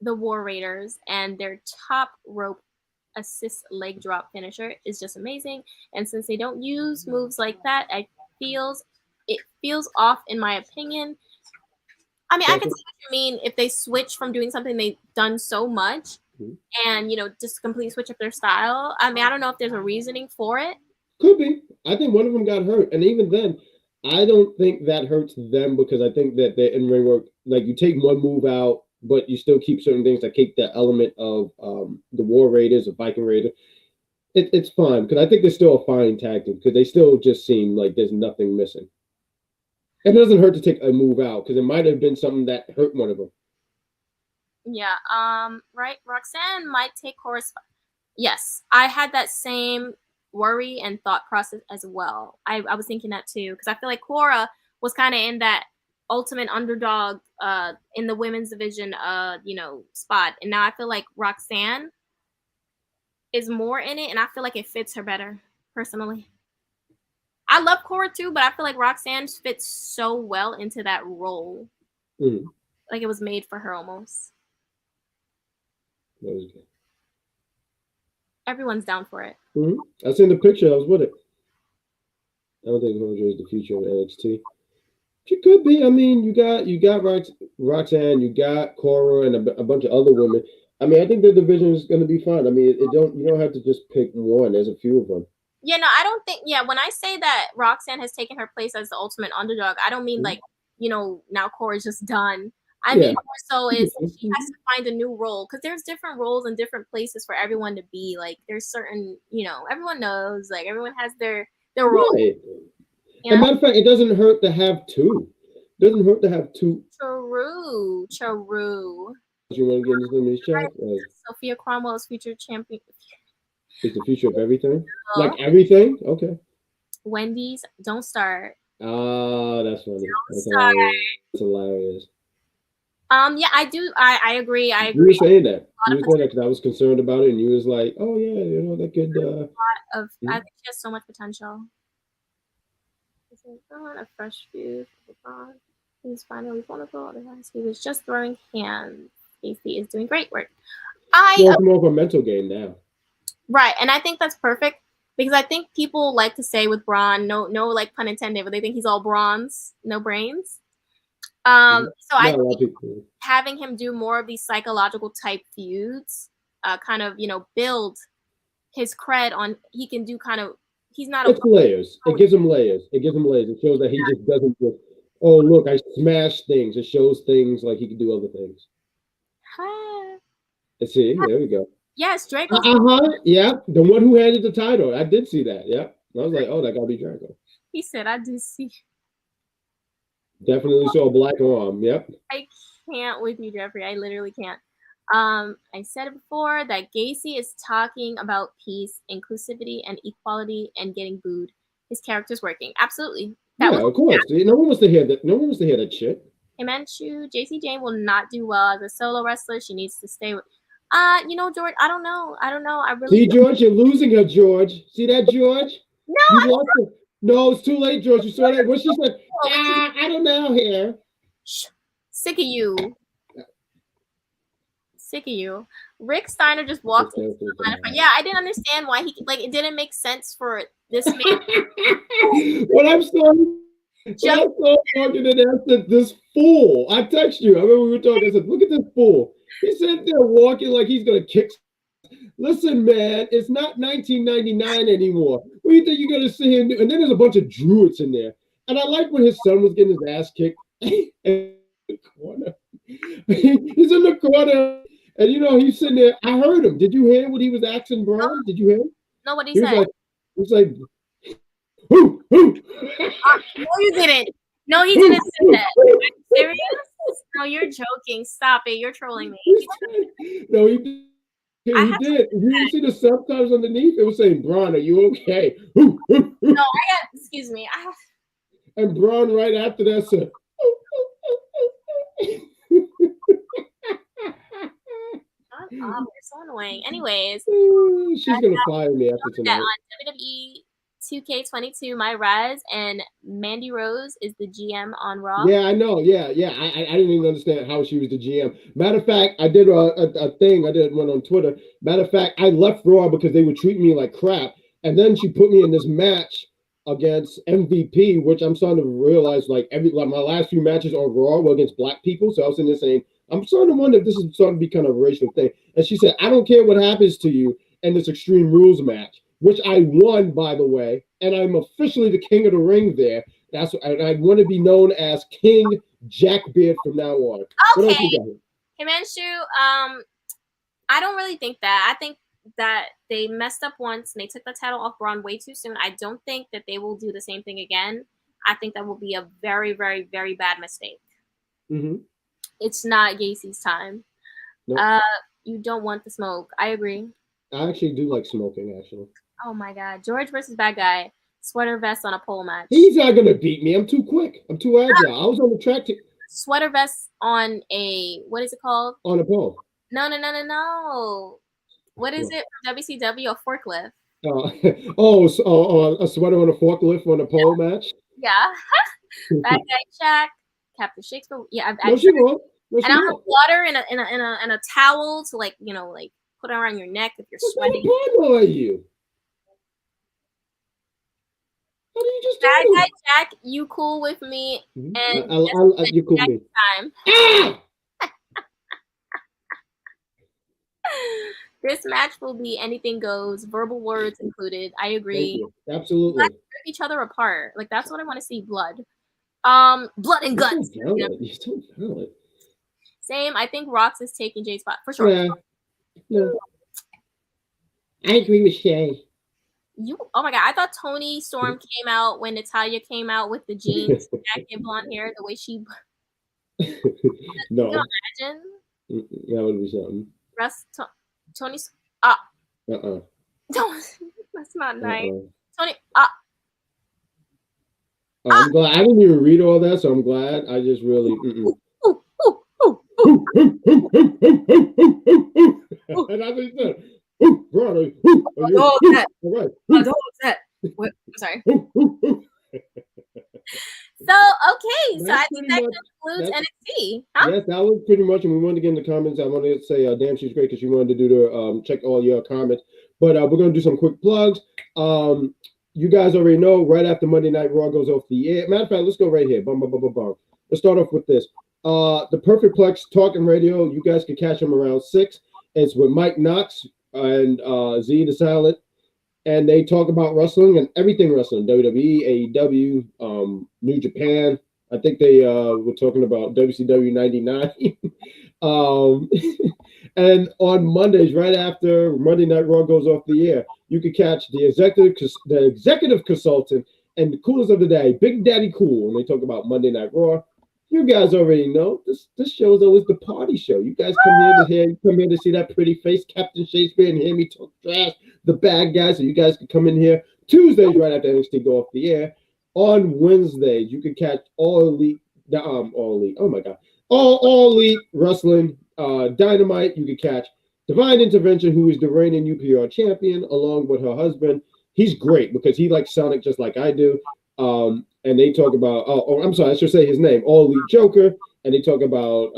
the War Raiders, and their top rope assist leg drop finisher is just amazing. And since they don't use moves like that, it feels off in my opinion. I mean, I can see what you mean if they switch from doing something they've done so much and, you know, just completely switch up their style. I mean, I don't know if there's a reasoning for it. Could be. I think one of them got hurt. And even then, I don't think that hurts them because I think that their in-ring work, like you take one move out, but you still keep certain things that keep the element of the War Raiders or Viking Raiders. It's fine because I think they're still a fine tag team because they still just seem like there's nothing missing. It doesn't hurt to take a move out because it might have been something that hurt one of them. Yeah. Right. Roxanne might take Cora's. Yes, I had that same worry and thought process as well. I was thinking that too because I feel like Cora was kind of in that ultimate underdog in the women's division spot, and now I feel like Roxanne is more in it, and I feel like it fits her better personally. I love Cora too, but I feel like Roxanne fits so well into that role. Like it was made for her almost. Everyone's down for it. I seen the picture. I was with it. I don't think Roger is the future of NXT. She could be. I mean, you got Roxanne, you got Cora, and a bunch of other women. I mean, I think the division is going to be fun. I mean, you don't have to just pick one. There's a few of them. Yeah, no, I don't think. Yeah, when I say that Roxanne has taken her place as the ultimate underdog, I don't mean like now Cora's just done. I mean more so is she has to find a new role because there's different roles and different places for everyone to be. Like there's certain, everyone knows, like everyone has their role. Right. And matter of fact, it doesn't hurt to have two. Doesn't hurt to have two. True. You want to get into some of these chat? Sophia Cromwell's future champion. Is the future of everything? Like everything? Okay. Wendy's, don't start. Oh, that's funny. That's hilarious. Yeah, I do. I agree. I You were agree. saying that. You were saying that because I was concerned about it, and you was like, "Oh yeah, you know that could." I think she has so much potential. A fresh feud. He's finally vulnerable. He was just throwing hands. Casey is doing great work. It's more of a mental game now. Right, and I think that's perfect because I think people like to say with Braun, no, like pun intended, but they think he's all bronze, no brains. So I think having him do more of these psychological type feuds, kind of build his cred on. He can do kind of. He's not. It's layers. It gives him layers. It shows that he just doesn't just. Oh look, I smashed things. It shows things like he can do other things. Let's see. There we go. Yes, Draco. Yeah, the one who handed the title. I did see that. Yeah, I was like, oh, that gotta be Draco. He said, "I do see." Definitely saw a black arm. Yep. I can't with you, Jeffrey. I literally can't. I said it before that Gacy is talking about peace, inclusivity, and equality, and getting booed. His character's working. Absolutely. Of course. No one wants to hear that. No one wants to hear that shit. Himanshu, JC Jane will not do well as a solo wrestler. She needs to stay with. George, I don't know. I really see, George, you're losing her, George. See that, George? No, you lost her. No, it's too late, George. You saw that? What she said? I don't know here. Sick of you. Rick Steiner just walked into the line. Yeah, I didn't understand why it didn't make sense for this man. When I saw talking to that, I said, this fool. I text you. I remember we were talking. I said, look at this fool. He's sitting there walking like he's going to kick. Listen, man, it's not 1999 anymore. What do you think you're going to sit here and do? And then there's a bunch of druids in there. And I like when his son was getting his ass kicked in the corner. He's in the corner. And, he's sitting there. I heard him. Did you hear what he was asking Braun? Did you hear him? No, what he said? He was like, who? No, you didn't. No, he didn't say that. Are you serious? No, you're joking. Stop it. You're trolling me. No, he did. He did. You didn't see the subtitles underneath? It was saying, Braun, are you okay? No, excuse me. And Braun right after that said, you're so annoying. Anyways, she's gonna fire me after tonight. On WWE 2K22, my Raz and Mandy Rose is the GM on Raw. Yeah, I know. Yeah. I didn't even understand how she was the GM. Matter of fact, I did a thing. I did one on Twitter. Matter of fact, I left Raw because they were treating me like crap, and then she put me in this match against MVP, which I'm starting to realize like my last few matches on Raw were against black people. So I was in there saying, I'm starting to wonder if this is starting to be kind of a racial thing. And she said, I don't care what happens to you in this Extreme Rules match, which I won, by the way. And I'm officially the king of the ring there. And I want to be known as King Jackbeard from now on. Okay. What else you got? Himanshu, I don't really think that. I think that they messed up once and they took the title off Braun way too soon. I don't think that they will do the same thing again. I think that will be a very, very, very bad mistake. Mm-hmm. It's not Gacy's time. Nope. You don't want the smoke. I agree. I actually do like smoking, actually. Oh my God. George versus BadGuy. Sweater vest on a pole match. He's not going to beat me. I'm too quick. I'm too agile. I was on the track. Sweater vest on a, what is it called? On a pole. No. What is it from WCW? A forklift. A sweater on a forklift on a pole match? Yeah. BadGuy Jack. Captain Shaykespeare. Yeah, no, she won't. No, and I'll have water in a towel to like put it around your neck if you're sweating. What are you? How do you just do BadGuy Jack, you cool with me? And you cool with me. Time. This match will be anything goes, verbal words included. I agree. Absolutely. Let's rip each other apart. Like that's what I want to see. Blood. Blood and guts. You're so valid. Same. I think Rox is taking Jay's spot for sure. Yeah. I agree with Shay. Oh my god! I thought Tony Storm came out when Natalya came out with the jeans, jacket, blonde hair. The way she, No, you imagine? that would be something. Tony's Uh-uh. that's not nice. Uh-uh. Tony I'm glad. I didn't even read all that, so I'm glad. I just really. And I just said, brother. All right. I'm sorry. So I think that concludes NXT. Huh? Yes, that was pretty much. And we wanted to get in the comments. I wanted to say, damn, she's great because she wanted to do the check all your comments. But we're gonna do some quick plugs. You guys already know. Right after Monday Night Raw goes off the air. Matter of fact, let's go right here. Bum, bum, bum, bum, bum. Let's start off with this. The Perfect Plex Talking Radio. You guys can catch them around 6. It's with Mike Knox and Z the Silent. And they talk about wrestling and everything wrestling, WWE, AEW, New Japan. I think they were talking about WCW 99. And on Mondays, right after Monday Night Raw goes off the air, you can catch the executive consultant and the coolest of the day, Big Daddy Cool, and they talk about Monday Night Raw. You guys already know this show is always the party show. You guys come here to see that pretty face, Captain Shaykespeare, and hear me talk trash, the bad guys. So you guys can come in here Tuesdays right after NXT go off the air. On Wednesdays, you can catch all elite. Oh my god, all elite wrestling. Dynamite. You can catch Divine Intervention, who is the reigning UPR champion, along with her husband. He's great because he likes Sonic just like I do. And they talk about, I'm sorry, I should say his name, All Elite Joker, and they talk about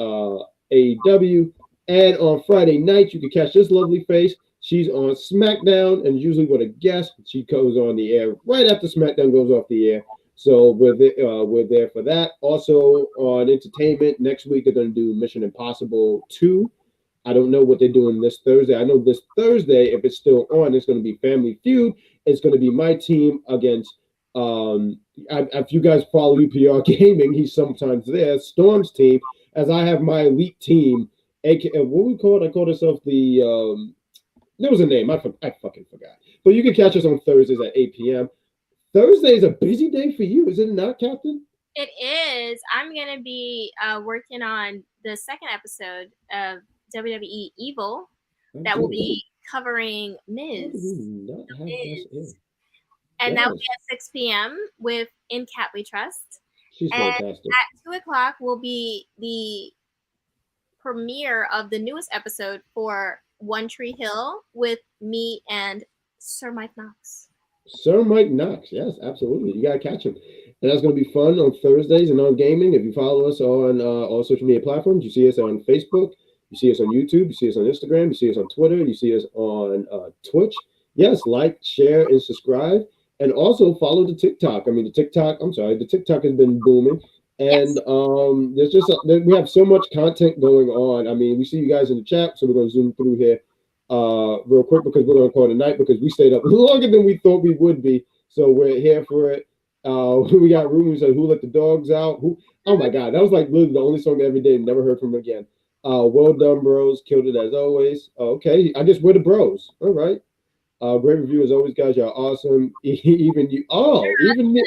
AEW. And on Friday night, you can catch this lovely face. She's on Smackdown, and usually with a guest. She goes on the air right after Smackdown goes off the air. So we're there for that. Also on entertainment, next week they're going to do Mission Impossible 2. I don't know what they're doing this Thursday. I know this Thursday, if it's still on, it's going to be Family Feud. It's going to be my team against if you guys follow UPR Gaming, he's sometimes there. Storm's team, as I have my elite team, aka what we call it? I called ourselves the there was a name, I fucking forgot. But you can catch us on Thursdays at 8 p.m. Thursday is a busy day for you, is it not, Captain? It is. I'm gonna be working on the second episode of WWE Evil that will be covering Miz. And that will be at 6 p.m. with In Cat We Trust. She's fantastic. At 2 o'clock will be the premiere of the newest episode for One Tree Hill with me and Sir Mike Knox. Sir Mike Knox, yes, absolutely. You gotta catch him. And that's gonna be fun on Thursdays and on gaming. If you follow us on all social media platforms, you see us on Facebook, you see us on YouTube, you see us on Instagram, you see us on Twitter, you see us on Twitch. Yes, like, share, and subscribe. And also follow the TikTok. I mean, the TikTok has been booming. And there's just we have so much content going on. I mean, we see you guys in the chat, so we're going to zoom through here real quick because we're going to call it a night because we stayed up longer than we thought we would be. So we're here for it. We got rumors of Who Let the Dogs Out. Oh my God, that was like literally the only song every day. Never heard from him again. Well done, bros. Killed it as always. Okay, I guess we're the bros. All right. Great review as always, guys. Y'all awesome. Even you. Even me.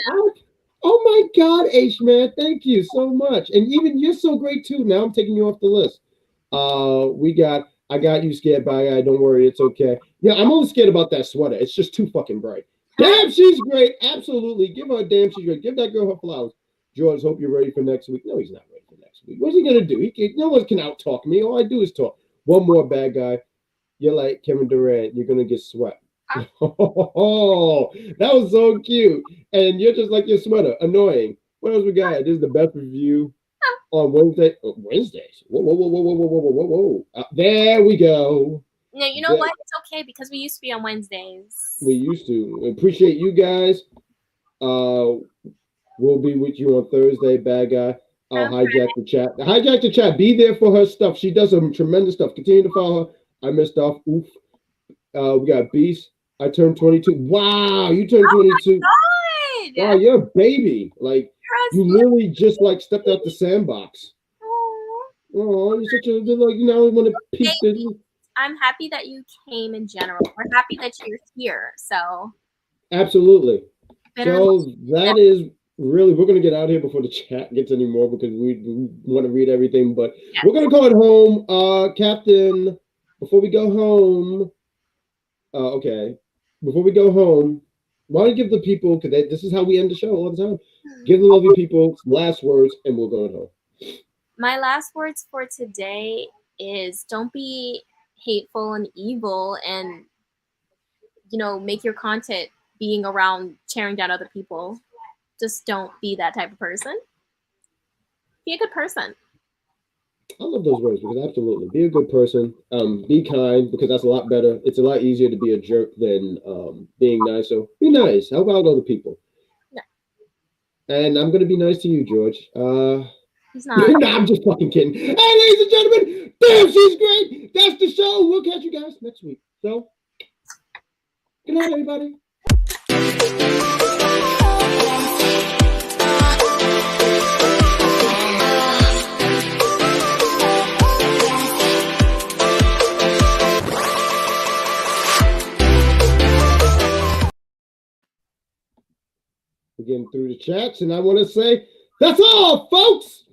Oh my God, H-Man. Thank you so much. And even you're so great too. Now I'm taking you off the list. I got you scared by guy. Don't worry, it's okay. Yeah, I'm only scared about that sweater. It's just too fucking bright. Damn, she's great. Absolutely. Give her a damn, she's great. Give that girl her flowers. George, hope you're ready for next week. No, he's not ready for next week. What's he gonna do? No one can out-talk me. All I do is talk. One more bad guy. You're like Kevin Durant. You're gonna get sweat. Oh, that was so cute. And you're just like your sweater. Annoying. What else we got? This is the best review on Wednesday. Wednesdays. Whoa. There we go. No, you know what? It's okay because we used to be on Wednesdays. We used to. Appreciate you guys. We'll be with you on Thursday, bad guy. I'll hijack the chat. Hijack the chat. Be there for her stuff. She does some tremendous stuff. Continue to follow her. I missed off. Oof. We got Beast. I turned 22. Wow, you turned 22. Wow, you're a baby. Like you literally just like stepped out the sandbox. Oh, you're such a like I want to peek. I'm happy that you came in general. We're happy that you're here. So Absolutely. Better So that is really, we're going to get out of here before the chat gets any more because we want to read everything, but we're going to go at home. Captain, before we go home, okay, before we go home, why don't you give the people, because this is how we end the show all the time, give the lovely people last words and we'll go at home. My last words for today is don't be hateful and evil and, make your content being around tearing down other people. Just don't be that type of person. Be a good person. I love those words because absolutely, be a good person. Be kind because that's a lot better. It's a lot easier to be a jerk than being nice. So be nice. Help out other people. Yeah. And I'm gonna be nice to you, George. He's not. Nah, I'm just fucking kidding. Hey, ladies and gentlemen, damn, she's great. That's the show. We'll catch you guys next week. So, good night, everybody. We're getting through the chats, and I want to say that's all, folks.